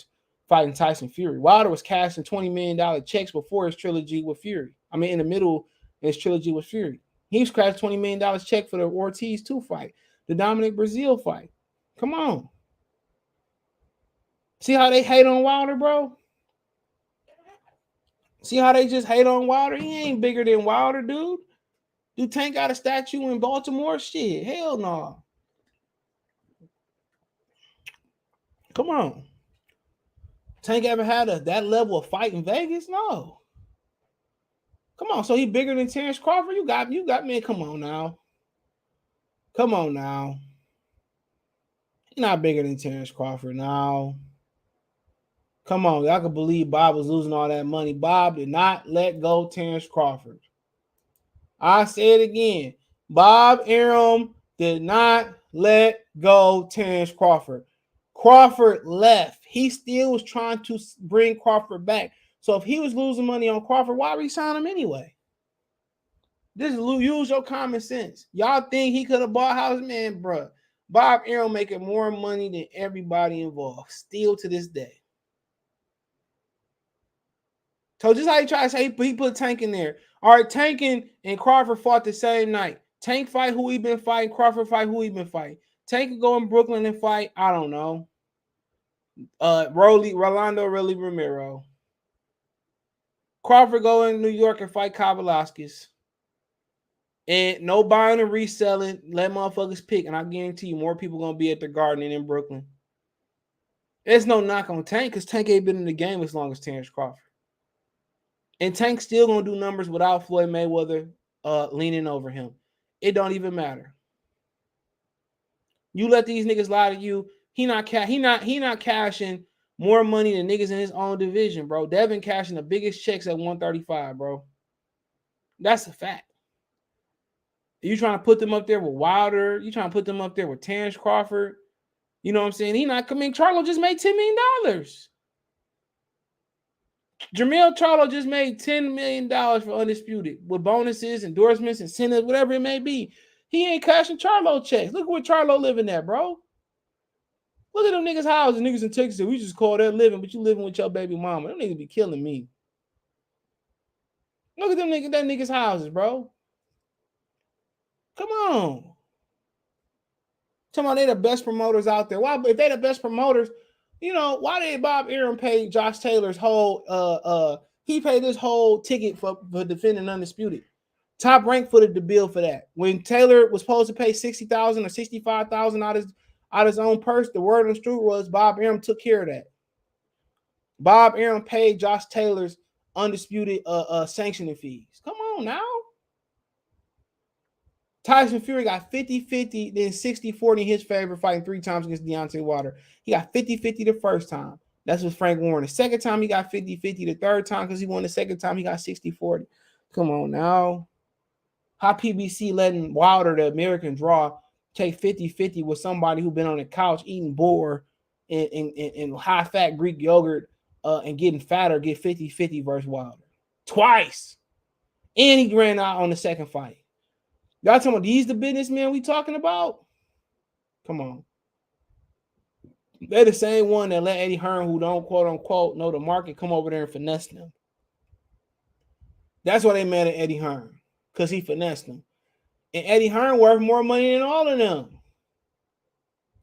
fighting Tyson Fury. Wilder was cashing $20 million checks before his trilogy with Fury. I mean, in the middle of his trilogy with Fury. He was crashing $20 million check for the Ortiz 2 fight, the Dominic Brazil fight. Come on. See how they hate on Wilder, bro? See how they just hate on Wilder? He ain't bigger than Wilder, dude. Do Tank got a statue in Baltimore? Shit, hell no. Come on. Tank ever had that level of fight in Vegas? No. Come on, so he bigger than Terrence Crawford? You got man. Come on now. Come on now. He's not bigger than Terrence Crawford now. Come on, y'all can believe Bob was losing all that money. Bob did not let go Terrence Crawford. I say it again. Bob Arum did not let go Terrence Crawford. Crawford left. He still was trying to bring Crawford back. So if he was losing money on Crawford, why re-sign him anyway? Just use your common sense. Y'all think he could have bought houses? Man, bro. Bob Arum making more money than everybody involved. Still to this day. So just how he tried to say he put Tank in there. All right, Tank and Crawford fought the same night. Tank fight who he been fighting. Crawford fight who he been fighting. Tank could go in Brooklyn and fight, I don't know. Rolando Romero. Crawford go in New York and fight Kavalaskis. And no buying and reselling. Let motherfuckers pick. And I guarantee you more people going to be at the Garden than in Brooklyn. There's no knock on Tank because Tank ain't been in the game as long as Terrence Crawford. And Tank's still going to do numbers without Floyd Mayweather leaning over him. It don't even matter. You let these niggas lie to you. He not cashing more money than niggas in his own division, bro. Devin cashing the biggest checks at 135, bro. That's a fact. You trying to put them up there with Wilder? You trying to put them up there with Terrence Crawford? You know what I'm saying? Charlo just made $10 million. Jermall Charlo just made $10 million for Undisputed with bonuses, endorsements, incentives, whatever it may be. He ain't cashing Charlo checks. Look where Charlo living at, bro. Look at them niggas' houses. Niggas in Texas, we just call that living, but you living with your baby mama. Them niggas be killing me. Look at them niggas' houses, bro. Come on. Talking about they the best promoters out there. Why? If they the best promoters, you know, why did Bob Arum pay Josh Taylor's whole he paid his whole ticket for defending Undisputed? Top Rank footed the bill for that. When Taylor was supposed to pay $60,000 or $65,000 out his own purse, the word on the street was Bob Arum took care of that. Bob Arum paid Josh Taylor's Undisputed sanctioning fees. Come on now. Tyson Fury got 50-50, then 60-40 in his favor, fighting 3 times against Deontay Wilder. He got 50-50 the first time. That's with Frank Warren. The second time, he got 50-50. The third time, because he won the second time, he got 60-40. Come on now. How PBC letting Wilder, the American draw, take 50-50 with somebody who been on the couch eating boar and high-fat Greek yogurt and getting fatter, get 50-50 versus Wilder. Twice. And he ran out on the second fight. Y'all talking about these the businessmen we talking about? Come on. They're the same one that let Eddie Hearn, who don't quote unquote know the market, come over there and finesse them. That's why they mad at Eddie Hearn, because he finessed them. And Eddie Hearn worth more money than all of them.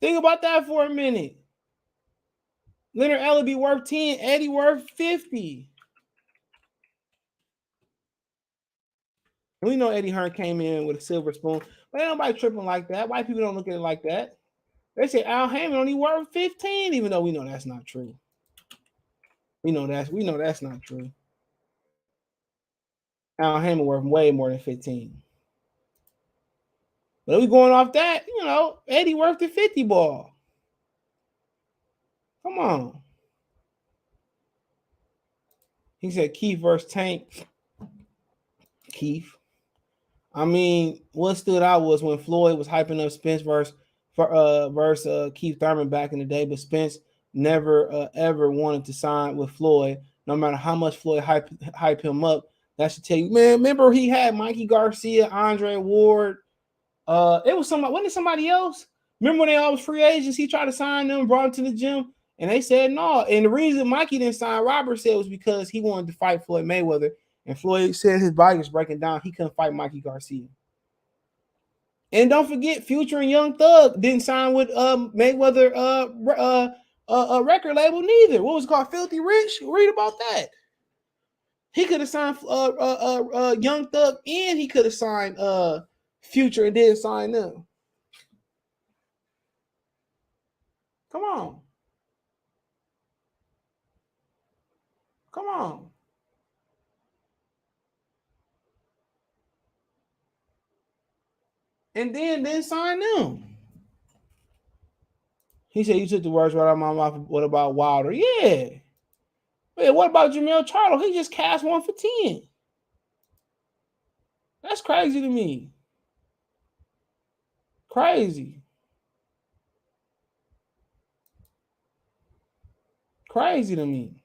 Think about that for a minute. Leonard Ellerbe worth 10, Eddie worth 50. We know Eddie Hearn came in with a silver spoon, but ain't nobody tripping like that. White people don't look at it like that. They say Al Haymon only worth 15, even though we know that's not true. We know that's not true. Al Haymon worth way more than 15. But if we going off that, you know, Eddie worth the 50 ball. Come on. He said Keith versus Tank. Keith. I mean, what stood out was when Floyd was hyping up Spence versus Keith Thurman back in the day, but Spence never ever wanted to sign with Floyd, no matter how much Floyd hype him up. That should tell you, man. Remember he had Mikey Garcia, Andre Ward. It was somebody. Wasn't it somebody else? Remember when they all was free agents? He tried to sign them, brought them to the gym, and they said no. And the reason Mikey didn't sign Robert said was because he wanted to fight Floyd Mayweather. And Floyd said his body was breaking down. He couldn't fight Mikey Garcia. And don't forget, Future and Young Thug didn't sign with Mayweather record label neither. What was it called? Filthy Rich? Read about that. He could have signed Young Thug, and he could have signed Future and didn't sign them. Come on. Come on. and then sign them. He said, you took the words right out of my mouth. What about Wilder? Yeah. Man, what about Jermall Charlo? He just cashed 1 for 10. That's crazy to me. Crazy. Crazy to me.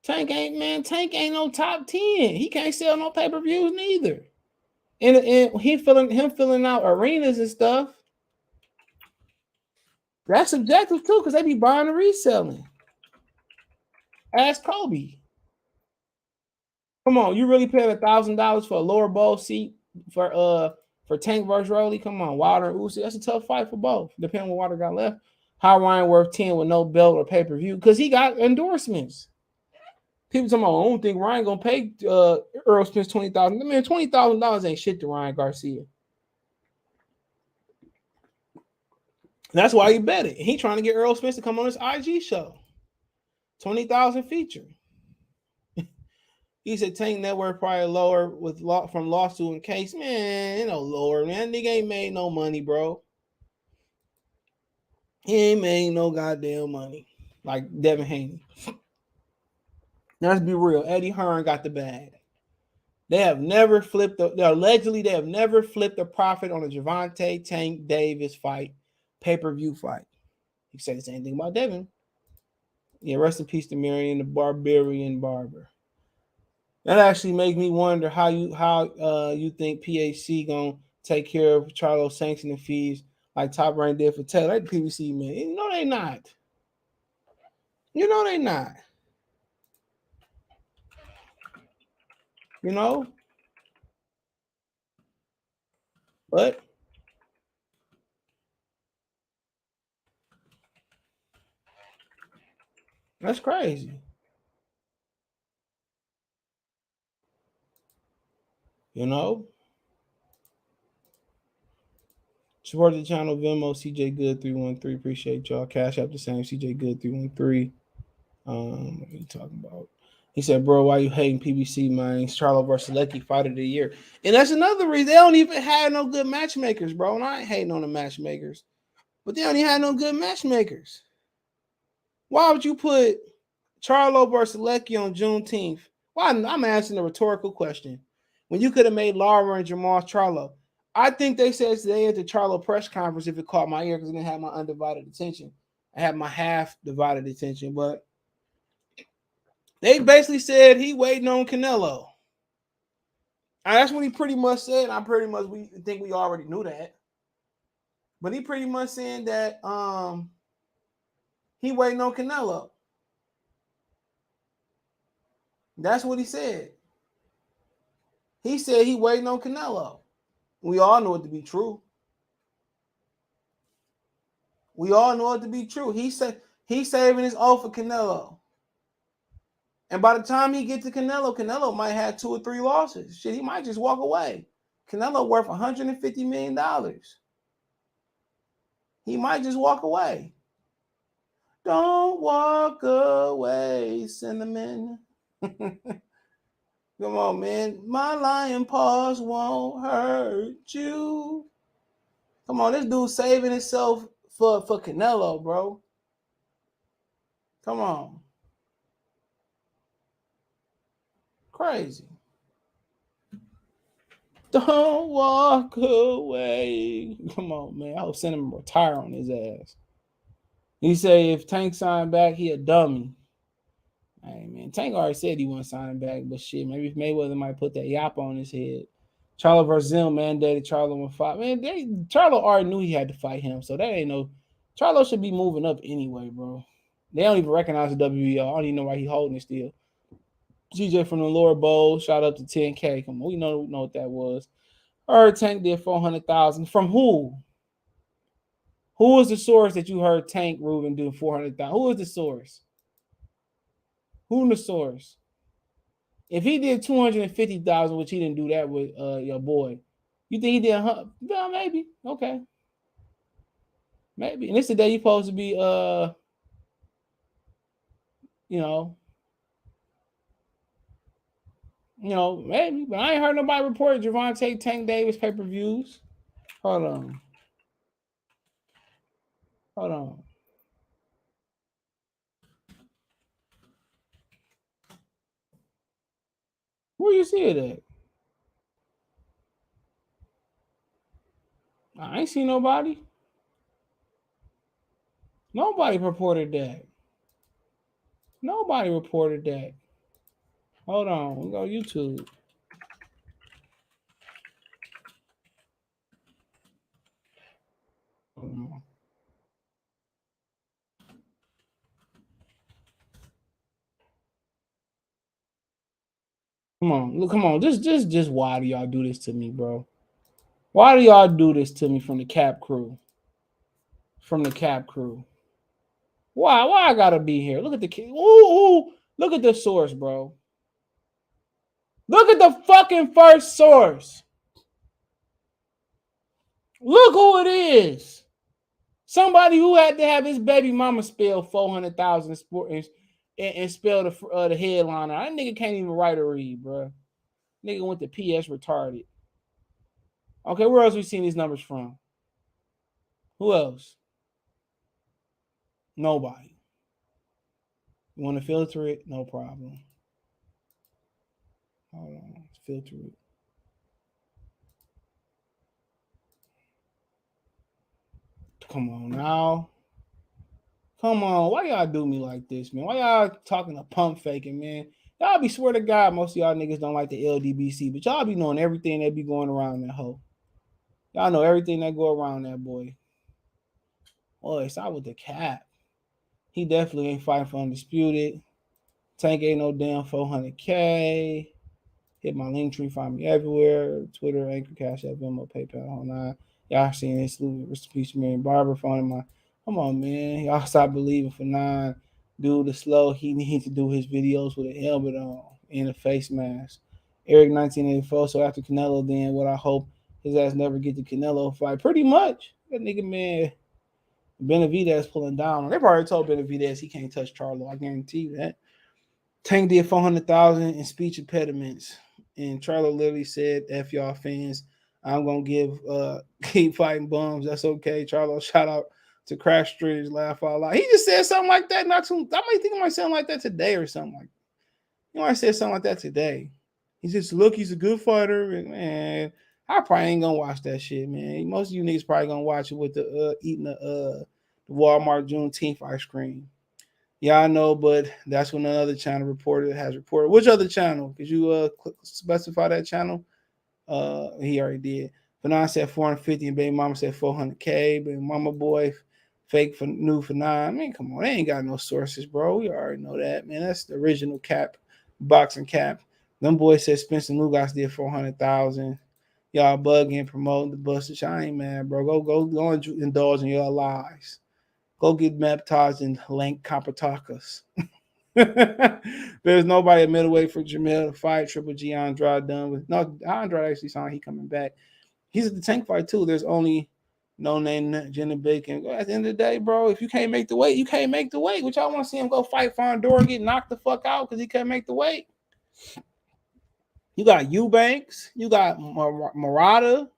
Tank ain't no top 10. He can't sell no pay-per-views neither. And him filling out arenas and stuff. That's subjective too, because they be buying and reselling. Ask Kobe. Come on, you really paying $1,000 for a lower bowl seat for Tank versus Rolly? Come on, Wilder and Usyk. That's a tough fight for both, depending on what Wilder got left. How Ryan worth 10 with no belt or pay-per-view? Because he got endorsements. People talking about, I don't think Ryan gonna pay Earl Spence $20,000. Man, $20,000 ain't shit to Ryan Garcia. That's why he bet it. He trying to get Earl Spence to come on his IG show. 20,000 feature. He said Tank network probably lower with from lawsuit and case. Man, you know, lower, man. Nigga ain't made no money, bro. He ain't made no goddamn money. Like Devin Haney. Now, let's be real. Eddie Hearn got the bag. They have never flipped allegedly they have never flipped a profit on a Gervonta Tank Davis fight, pay-per-view fight. You say the same thing about Devin. Yeah, rest in peace to Marion the Barbarian Barber. That actually makes me wonder how you think PHC gonna take care of Charlo's sanctioning fees like Top Rank did for Taylor. Like the PBC, man. You know they not. You know they not. You know? But that's crazy. You know? Support the channel, Venmo, CJ Good 313. Appreciate y'all. Cash App the same, CJ Good 313. What are you talking about? He said, bro, why you hating PBC, man? Charlo versus Lecky, fight of the year. And that's another reason. They don't even have no good matchmakers, bro. And I ain't hating on the matchmakers. But they don't even have no good matchmakers. Why would you put Charlo versus Lecky on Juneteenth? Why? I'm asking a rhetorical question. When you could have made Laura and Jermall Charlo. I think they said today at the Charlo press conference, if it caught my ear, because I didn't have my undivided attention. I had my half divided attention, but they basically said he waiting on Canelo. And that's what he pretty much said. We think we already knew that. But he pretty much saying that he waiting on Canelo. That's what he said. He said he waiting on Canelo. We all know it to be true. We all know it to be true. He said he's saving his oath for Canelo. And by the time he gets to Canelo might have 2 or 3 losses. Shit, he might just walk away. Canelo worth $150 million. He might just walk away. Don't walk away, cinnamon. Come on, man. My lion paws won't hurt you. Come on, this dude saving himself for Canelo, bro. Come on. Crazy. Don't walk away. Come on, man. I hope Cinnamon retire on his ass. He say if Tank signed back, he a dummy. Hey, man. Tank already said he wasn't signing back, but shit, maybe Mayweather might put that yap on his head. Charlo versus Zim mandated Charlo in fight. Man, Charlo already knew he had to fight him, so that ain't no. Charlo should be moving up anyway, bro. They don't even recognize the WBO. I don't even know why he holding it still. GJ from the lower bowl, shout out to 10K. Come on, we know what that was. I heard Tank did 400,000. From who? Who was the source that you heard Tank Ruben do 400,000? Who was the source? Who in the source? If he did 250,000, which he didn't do that with your boy, you think he did? No, maybe. Okay, maybe. And this the day you supposed to be, You know, maybe, but I ain't heard nobody report Gervonta Tank Davis pay-per-views. Hold on. Where you see it at? I ain't seen nobody. Nobody reported that. Hold on. We go YouTube. Come on. Just why do y'all do this to me, bro? Why do y'all do this to me from the Cap crew? Why I gotta be here? Look at the kid. Ooh, look at the source, bro. Look at the fucking first source. Look who it is. Somebody who had to have his baby mama spell 400,000 and spell the headliner. That nigga can't even write or read, bro. Nigga went to PS retarded. Okay, where else we seen these numbers from? Who else? Nobody. You want to filter it? No problem. Hold on. Let's filter it. Come on now. Come on. Why y'all do me like this, man? Why y'all talking to pump faking, man? Y'all be swear to God, most of y'all niggas don't like the LDBC, but y'all be knowing everything that be going around that hoe. Y'all know everything that go around that boy. Boy, it's out with the cap. He definitely ain't fighting for undisputed. Tank ain't no damn 400K. Hit my link tree, find me everywhere. Twitter, Anchor, Cash App, Venmo, PayPal, whole nine. Y'all seen this speech, Marion Barber, phone my. Come on, man. Y'all stop believing for 9. Dude is slow. He needs to do his videos with a helmet on and a face mask. Eric 1984. So after Canelo, then what I hope his ass never get the Canelo fight. Pretty much. That nigga, man. Benavidez pulling down. They probably told Benavidez he can't touch Charlo. I guarantee you that. Tank did 400,000 in speech impediments. And Charlo literally said, F y'all fans, I'm going to keep fighting bums. That's okay. Charlo, shout out to Crash Streeters, laugh all out. He just said something like that. I might think I might sound like that today or something like that. You know, I said something like that today. He just, look, he's a good fighter. And, man, I probably ain't going to watch that shit, man. Most of you niggas probably going to watch it with the eating the Walmart Juneteenth ice cream. Yeah, I know, but that's when another channel has reported. Which other channel? Could you specify that channel? He already did. Fanon said 450 and baby mama said 400K. Baby mama boy fake for new for 9. I mean, come on, they ain't got no sources, bro. We already know that, man. That's the original cap, boxing cap. Them boys said Spencer Lugas did 400,000. Y'all bugging, promoting the bustage. I ain't mad, bro. Go and indulge in your lies. Go get baptized in Lank Kapatakas. There's nobody at middleweight for Jermall to fight. Triple G Andrade done with. No, Andrade actually signed. He coming back. He's at the Tank fight too. There's only no name Jenna Bacon. At the end of the day, bro, if you can't make the weight, you can't make the weight. Which I want to see him go fight Fondor and get knocked the fuck out because he can't make the weight. You got Eubanks. You got Murata.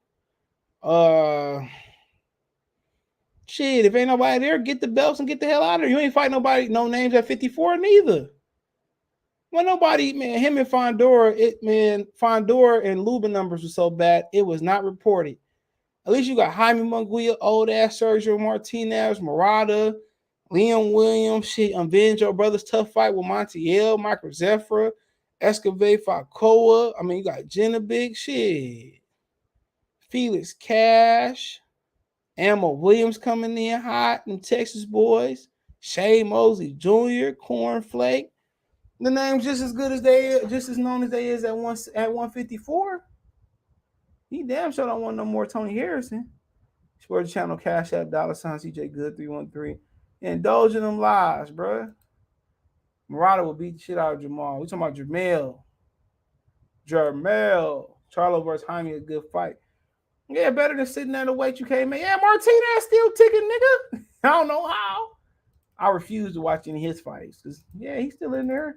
Shit, if ain't nobody there, get the belts and get the hell out of there. You ain't fighting nobody, no names at 54 neither. Well, nobody, man, him and Fondor and Lubin numbers were so bad, it was not reported. At least you got Jaime Munguia, old ass Sergio Martinez, Murata, Liam Williams, shit, Avenge Your Brother's tough fight with Montiel, Michael Zephyr, Escovade Falcoa. I mean, you got Jenna Big, shit. Felix Cash. Ammo Williams coming in hot, and Texas boys. Shay Mosley Jr., Cornflake. The name's just as good as just as known as they is at 154. He damn sure don't want no more Tony Harrison. Sports Channel, Cash App, $ CJ Good 313. Indulge in them lies, bro. Murata will beat the shit out of Jermall. We talking about Jermall Charlo versus Jaime, a good fight. Yeah, better than sitting there to wait you came in. Yeah, Martinez still ticking, nigga. I don't know how. I refuse to watch any of his fights because, yeah, he's still in there.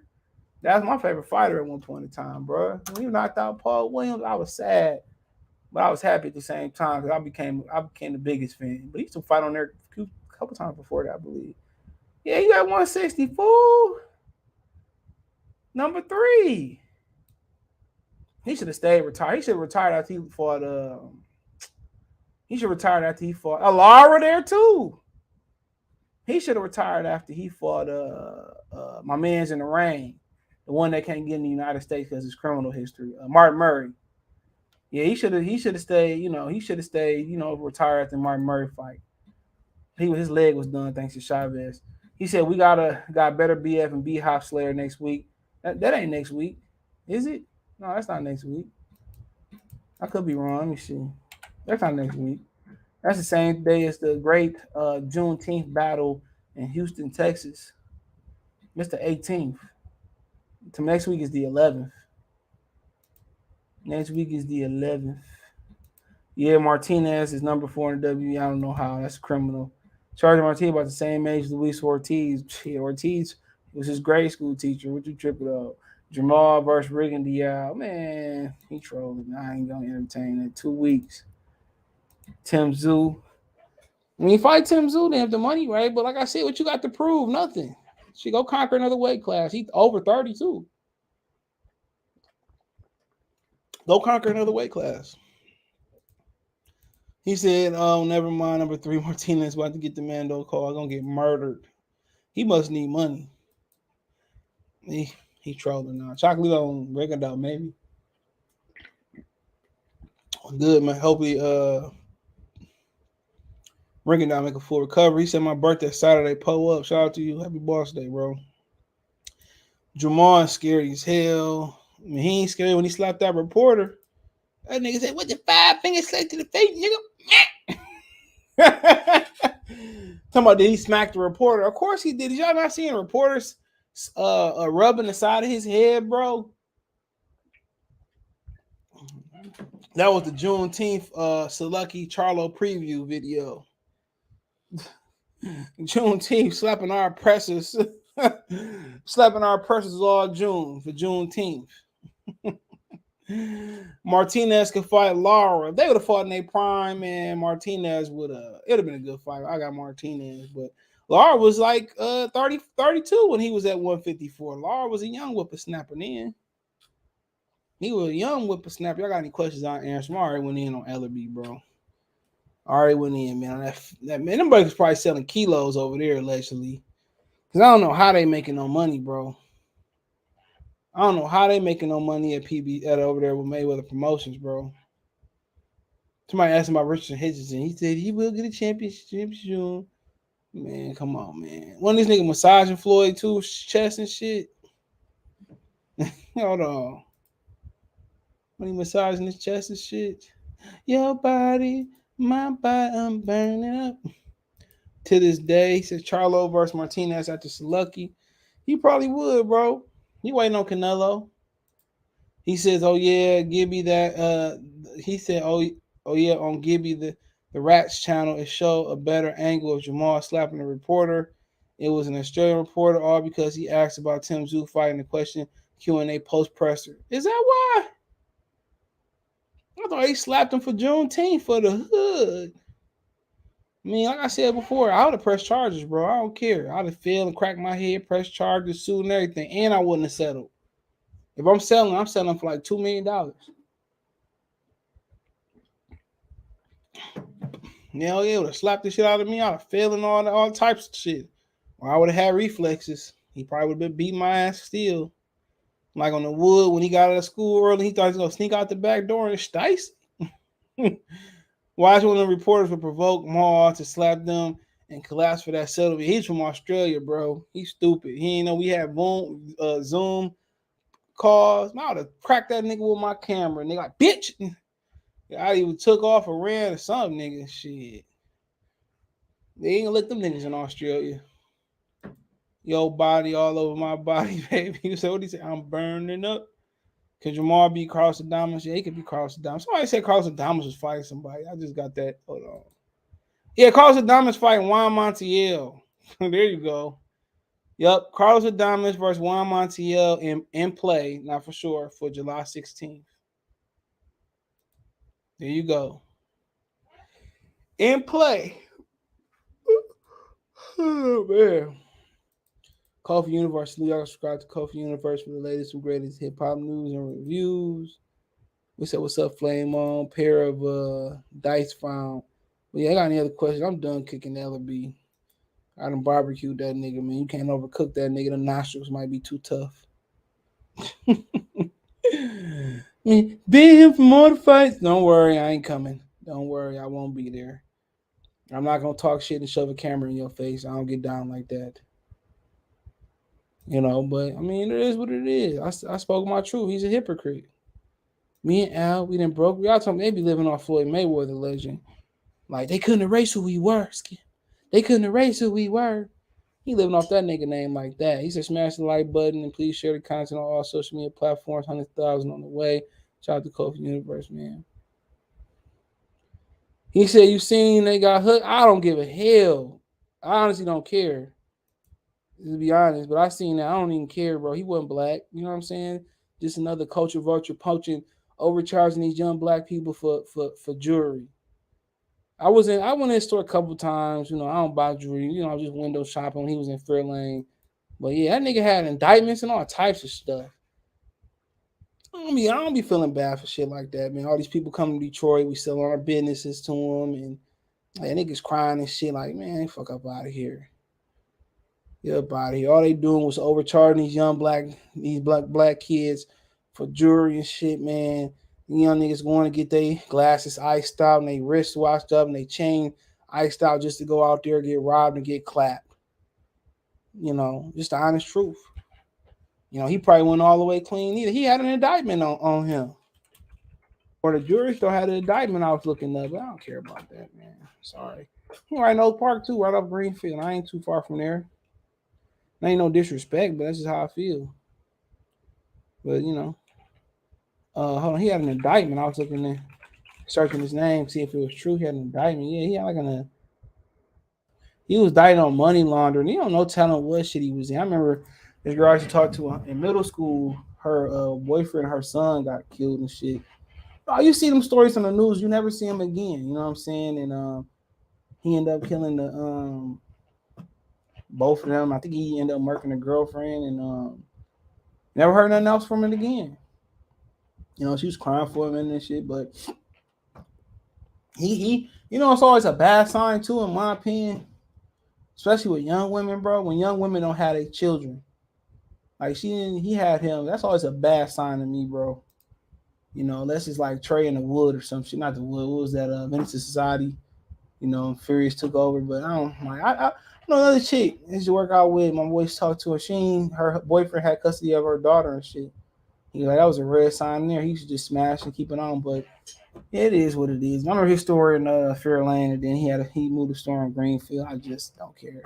That's my favorite fighter at one point in time, bro. When he knocked out Paul Williams, I was sad, but I was happy at the same time because I became the biggest fan. But he used to fight on there a couple times before that, I believe. Yeah, you got 160, fool. Number 3. He should have stayed retired. He should have retired after he fought. He should have retired after he fought Ellerbe there too. He should have retired after he fought my man's in the ring, the one that can't get in the United States because his criminal history. Martin Murray. Yeah, he should have stayed. He should have stayed. Retired after the Martin Murray fight. His leg was done thanks to Chavez. He said we got better BF and B Hop Slayer next week. That ain't next week, is it? No, that's not next week. I could be wrong. Let me see. That's not next week. That's the same day as the great Juneteenth battle in Houston, Texas. It's the 18th. So next week is the 11th. Next week is the 11th. Yeah, Martinez is number 4 in the WWE. I don't know how. That's criminal. Charlie Martinez about the same age as Luis Ortiz. Yeah, Ortiz was his grade school teacher. What you tripping up? Jermall versus Riggin Diao. Man, he trolling. I ain't going to entertain it. 2 weeks. Tim Tszyu. When you fight Tim Tszyu, they have the money, right? But like I said, what you got to prove? Nothing. She go conquer another weight class. He's over 32. Go conquer another weight class. He said, "Oh, never mind. Number 3, Martinez about to get the Mando call. I'm gonna get murdered. He must need money. He trolling now. Chocolate on Regadout, maybe. Good, man. Hopefully, Regadout make a full recovery. He said my birthday Saturday. Pull up. Shout out to you. Happy boss day, bro. Jermall is scary as hell. I mean, he ain't scary when he slapped that reporter. That nigga said, "What the 5 fingers straight to the face, nigga?" Talking about did he smack the reporter? Of course he did. Did y'all not seeing reporters rubbing the side of his head, bro? That was the Juneteenth Lucky Charlo preview video. Juneteenth slapping our oppressors. Slapping our oppressors all June for Juneteenth. Martinez could fight Lara. If they would have fought in their prime, man, Martinez would have. It would have been a good fight. I got Martinez, but Lara was like 32 when he was at 154. Lara was a young whippersnapper then. He was a young whippersnapper. Y'all got any questions on answer? I already went in on Ellerbe, bro. Already went in, man. That man, them boys probably selling kilos over there allegedly. Because I don't know how they making no money, bro. I don't know how they making no money at PB at over there with Mayweather Promotions, bro. Somebody asked him about Richard Hitchison. He said he will get a championship soon. Man, come on, man. One of these niggas massaging Floyd too, chest and shit. Hold on. When he massaging his chest and shit. Your body, my body, I'm burning up. To this day, he says Charlo versus Martinez after Lucky. He probably would, bro. He waiting on Canelo. He says, "Oh yeah, Gibby that." He said, "Oh yeah, on Gibby the Rats channel, it showed a better angle of Jermall slapping the reporter. It was an Australian reporter, all because he asked about Tim Tszyu fighting the question Q&A post presser. Is that why? I thought he slapped him for Juneteenth for the hood. I mean, like I said before, I would have pressed charges, bro. I don't care. I'd have failed and cracked my head, pressed charges, sued and everything, and I wouldn't have settled. If I'm selling for like $2 million. Hell yeah, would have slapped the shit out of me. I'd have failed and all types of shit. Or I would have had reflexes. He probably would have been beating my ass still. Like on the wood when he got out of school early, he thought he was going to sneak out the back door and stice. Watch one of the reporters would provoke Maul to slap them and collapse for that settlement. He's from Australia, bro. He's stupid. He ain't know we had Zoom calls. I would have cracked that nigga with my camera. Nigga like, bitch. I even took off or ran or something, nigga. Shit. They ain't gonna let them niggas in Australia. Your body all over my body, baby. You said, what do you say? I'm burning up. Could Jermall be Carlos Adames? Yeah, he could be Carlos Adames. Somebody said Carlos Adames was fighting somebody. I just got that. Hold on. Yeah, Carlos Adames fighting Juan Montiel. There you go. Yep, Carlos Adames versus Juan Montiel in play, not for sure, for July 16th. There you go. In play. Oh, man. Kofi Universe. Y'all subscribe to Kofi Universe for the latest and greatest hip-hop news and reviews. We said, what's up, Flame On? Pair of dice found. But yeah, I got any other questions? I'm done kicking Ellerbe. I done barbecued that nigga, man. You can't overcook that nigga. The nostrils might be too tough. Been here for more fights. Don't worry, I ain't coming. Don't worry, I won't be there. I'm not gonna talk shit and shove a camera in your face. I don't get down like that. You know, but I mean, it is what it is. I spoke my truth. He's a hypocrite. Me and Al, we done broke. Y'all told me they be living off Floyd Mayweather legend. Like, they couldn't erase who we were. They couldn't erase who we were. He living off that nigga name like that. He said, smash the like button and please share the content on all social media platforms. 100,000 on the way. Shout out to Kofi Universe, man. He said, you seen they got hooked? I don't give a hell. I honestly don't care. To be honest, but I seen that. I don't even care, bro. He wasn't black. You know what I'm saying? Just another culture vulture poaching, overcharging these young black people for jewelry. I went in the store a couple times. You know, I don't buy jewelry. You know, I just window shopping when he was in Fairlane. But yeah, that nigga had indictments and all types of stuff. I don't be feeling bad for shit like that, man. All these people come to Detroit, we sell our businesses to them, and like, niggas crying and shit. Like, man, fuck up out of here. Get up out of here. All they doing was overcharging these young black kids for jewelry and shit, man. Young niggas going to get their glasses iced out and their wrists washed up and their chain iced out just to go out there, get robbed and get clapped. You know, just the honest truth. You know, he probably went all the way clean either. He had an indictment on him. Or the jury still had an indictment I was looking up, but I don't care about that, man. Sorry. He right in Oak Park, too, right off Greenfield. I ain't too far from there. Ain't no disrespect, but that's just how I feel. But, you know. Hold on, he had an indictment. I was looking there, searching his name, see if it was true. He had an indictment. Yeah, he had like he was indicted on money laundering. You don't know telling what shit he was in. I remember this girl I used to talk to in middle school. Her boyfriend, her son got killed and shit. Oh, you see them stories on the news, you never see him again. You know what I'm saying? And he ended up killing the both of them. I think he ended up murking a girlfriend, and never heard nothing else from it again. You know, she was crying for him and shit, but he you know, it's always a bad sign too, in my opinion, especially with young women, bro. When young women don't have their children, like he had him. That's always a bad sign to me, bro. You know, unless it's like Trey in the Wood or some shit. Not the Wood. What was that? Menace to Society. You know, Furious took over, but I don't like. I know another chick I used to work out with. My boys talked to her. Her boyfriend had custody of her daughter and shit. He like, that was a red sign there. He should just smash and keep it on, but it is what it is. I remember his store in Fairlane, and then he moved the store in Greenfield. I just don't care.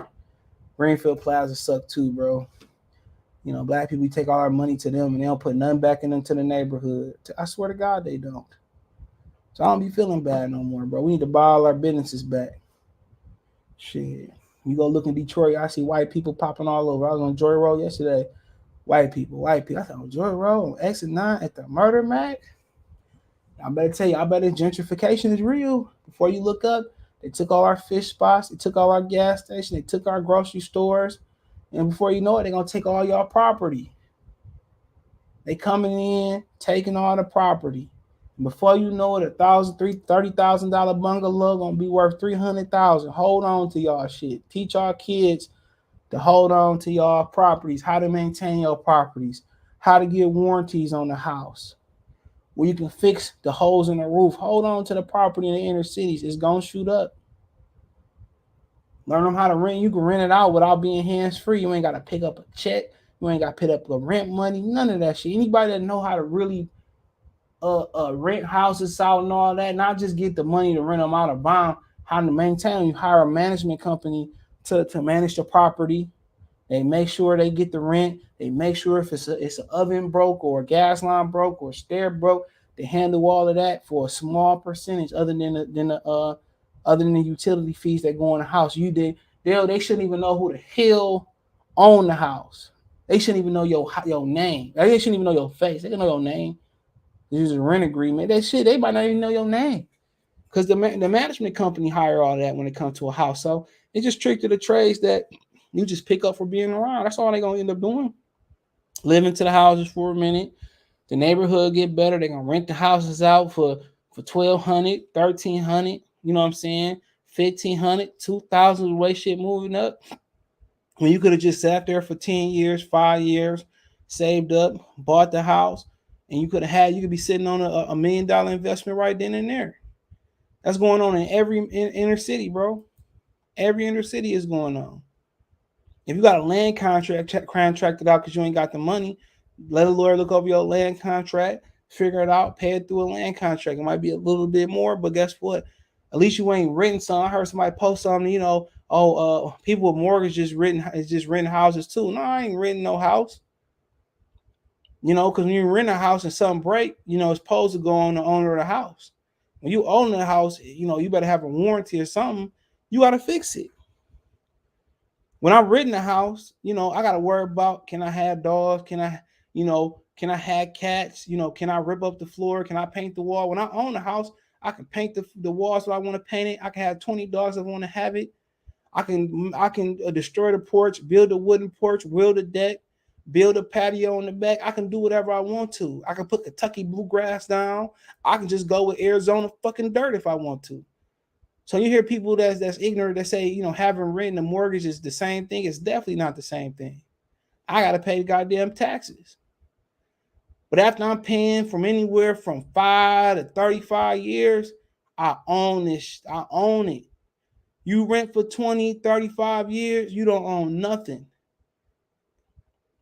Greenfield Plaza suck too, bro. You know, black people, we take all our money to them, and they don't put nothing back into the neighborhood. I swear to God, they don't. So I don't be feeling bad no more, bro. We need to buy all our businesses back. Shit. You go look in Detroit, I see white people popping all over. I was on Joy Road yesterday. White people. I thought on Joy Road, on Exit 9 at the Murder Mac. I better tell you, I bet gentrification is real. Before you look up, they took all our fish spots, they took all our gas stations, they took our grocery stores, and before you know it, they're gonna take all y'all property. They coming in, taking all the property. And before you know it, $30,000 bungalow gonna be worth $300,000. Hold on to y'all shit. Teach our kids to hold on to y'all properties, how to maintain your properties, how to get warranties on the house, where you can fix the holes in the roof. Hold on to the property in the inner cities. It's gonna shoot up. Learn them how to rent. You can rent it out without being hands-free. You ain't got to pick up a check. You ain't got to pick up the rent money. None of that shit. Anybody that know how to really rent houses out and all that, not just get the money to rent them out or buy them, how to maintain them. You hire a management company to manage the property. They make sure they get the rent. They make sure if it's an oven broke or a gas line broke or a stair broke, they handle all of that for a small percentage, other than the utility fees that go in the house. They shouldn't even know who the hell own the house. They shouldn't even know your name. They shouldn't even know your face. They can know your name. There's a rent agreement. They might not even know your name. Because the management company hire all that when it comes to a house. So it's just trick to the trades that you just pick up for being around. That's all they're going to end up doing. Live into the houses for a minute. The neighborhood get better. They're going to rent the houses out for $1,200, $1,300. You know what I'm saying? $1,500, $2,000, the way shit moving up. When you could have just sat there for 10 years, 5 years, saved up, bought the house, and you could be sitting on a $1 million investment right then and there. That's going on in every inner city, bro. Every inner city is going on. If you got a land contracted out because you ain't got the money, let a lawyer look over your land contract, figure it out, pay it through a land contract. It might be a little bit more, but guess what? At least you ain't renting something. I heard somebody post something, people with mortgages just renting houses too. No, I ain't renting no house. Because when you rent a house and something break, it's supposed to go on the owner of the house. When you own the house, you better have a warranty or something. You got to fix it. When I'm renting a house, I got to worry about, can I have dogs? Can I have cats? Can I rip up the floor? Can I paint the wall? When I own a house, I can paint the walls if I want to paint it. I can have 20 dogs if I want to have it. I can destroy the porch, build a wooden porch, wheel the deck, build a patio in the back. I can do whatever I want to. I can put Kentucky bluegrass down. I can just go with Arizona fucking dirt if I want to. So you hear people that's ignorant that say, having rent and mortgage is the same thing. It's definitely not the same thing. I got to pay goddamn taxes. But after I'm paying from anywhere from 5 to 35 years, I own this. I own it. You rent for 20, 35 years, you don't own nothing.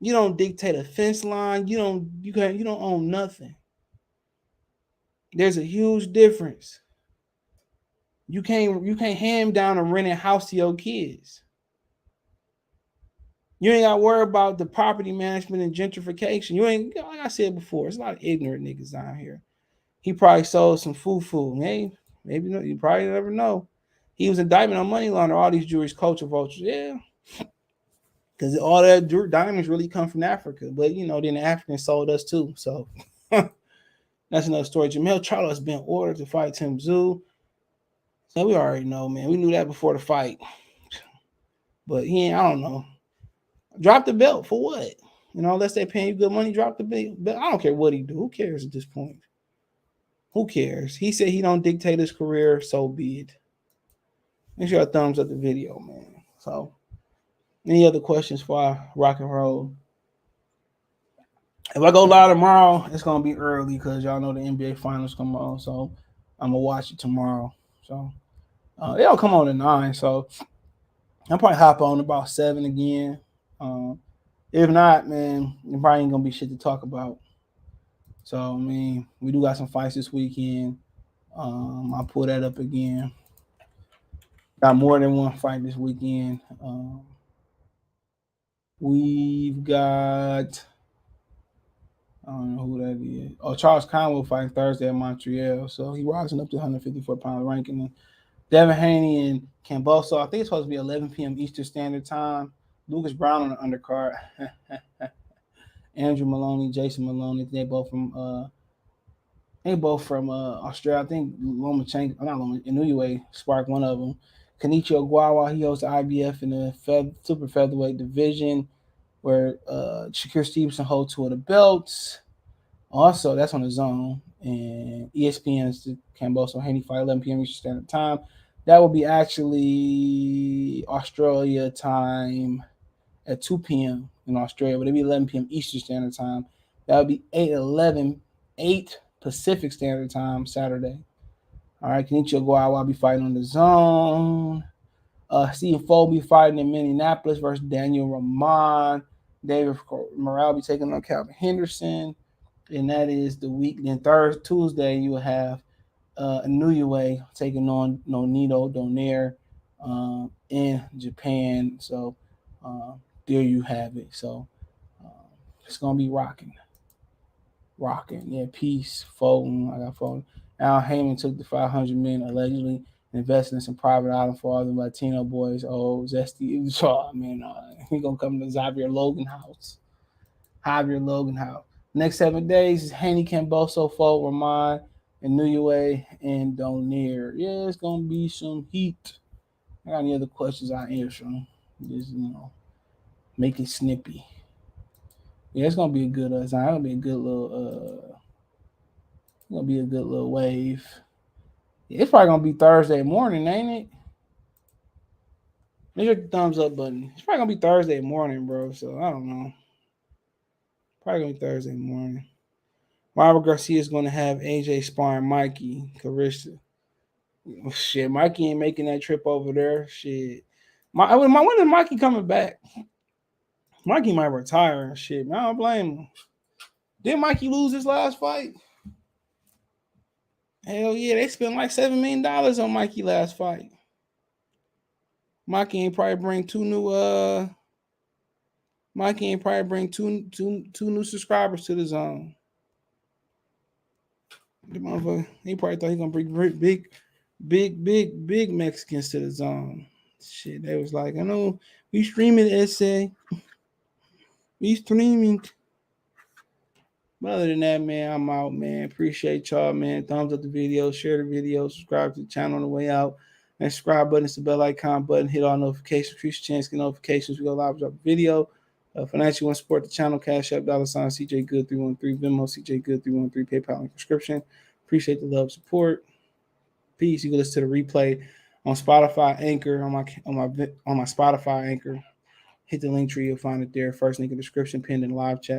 You don't dictate a fence line. You don't own nothing. There's a huge difference. You can't hand down a rented house to your kids. You ain't got to worry about the property management and gentrification. You ain't, like I said before, it's a lot of ignorant niggas down here. He probably sold some foo-foo. Hey, maybe not. You probably never know. He was indicted on money laundering, all these Jewish culture vultures. Yeah. Because all that diamonds really come from Africa. But, then the Africans sold us too. So that's another story. Jermall Charlo has been ordered to fight Tim Tszyu. So we already know, man. We knew that before the fight. But I don't know. Drop the belt for what? Unless they're paying you good money, drop the belt. I don't care what he do. Who cares at this point? Who cares? He said he don't dictate his career, so be it. Make sure you thumbs up the video, man. So, any other questions for I rock and roll? If I go live tomorrow, it's going to be early because y'all know the NBA Finals come on. So, I'm going to watch it tomorrow. So, they don't come on at 9. So, I'll probably hop on about 7 again. If not, man, there probably ain't going to be shit to talk about. So, we do got some fights this weekend. I'll pull that up again. Got more than one fight this weekend. We've got, I don't know who that is. Oh, Charles Conwell fighting Thursday at Montreal. So he rising up to 154-pound ranking. And Devin Haney and Camboso, I think it's supposed to be 11 p.m. Eastern Standard Time. Lucas Brown on the undercard. Andrew Maloney, Jason Maloney. They both from Australia. I think Inoue sparked one of them. Kenichi Ogawa, he holds the IBF in the super featherweight division, where Shakur Stevenson holds 2 of the belts. Also, that's on the zone. And ESPN's the Camboso Haney fight, 11 p.m. Eastern Standard Time. That will be actually Australia time at 2 p.m. in Australia, but it'll be 11 p.m. Eastern Standard Time. That would be 8 Pacific Standard Time Saturday. All right, Kenichi Ogawa will be fighting on the zone. Stephen Foe will be fighting in Minneapolis versus Daniel Rahman. David Morrell will be taking on Calvin Henderson. And that is the week. Then Tuesday, you will have Inoue taking on Nonito Donaire in Japan. So there you have it. So it's going to be rocking. Yeah, peace. Fulton. I got Fulton. Al Heyman took the $500 million allegedly. investing in some private island for all the Latino boys. Oh, Zesty. So, man, he going to come to Xavier Logan house. Next 7 days is Haney Camboso, Fo, Ramon, and Nuyue, and Donier. Yeah, it's going to be some heat. I got any other questions I answer them. Just, make it snippy. Yeah, it's going to be a good, it's going to be a good little, wave. Yeah, it's probably going to be Thursday morning, ain't it? Make the thumbs up button. It's probably going to be Thursday morning, bro. So, I don't know. Probably going to be Thursday morning. Robert Garcia is going to have AJ sparring Mikey Carissa. Shit, Mikey ain't making that trip over there. Shit. When is Mikey coming back? Mikey might retire. Shit, man, I don't blame him. Did Mikey lose his last fight? Hell yeah, they spent like $7 million on Mikey last fight. Mikey ain't probably bring two new new subscribers to the zone. The motherfucker, he probably thought he gonna bring big Mexicans to the zone. Shit, they was like, I know we streaming essay. We streaming. But other than that, man, I'm out, man. Appreciate y'all, man. Thumbs up the video, share the video, subscribe to the channel on the way out. And subscribe button, it's the bell icon button. Hit all notifications. Increase your chance to get notifications. We go live with a video. Financially, want to support the channel. Cash App, $sign CJ Good 313, Venmo CJ Good 313, PayPal and subscription. Appreciate the love, support. Peace. You can listen to the replay on Spotify Anchor on my Spotify Anchor. Hit the link tree, you'll find it there. First link in the description, pinned in the live chat.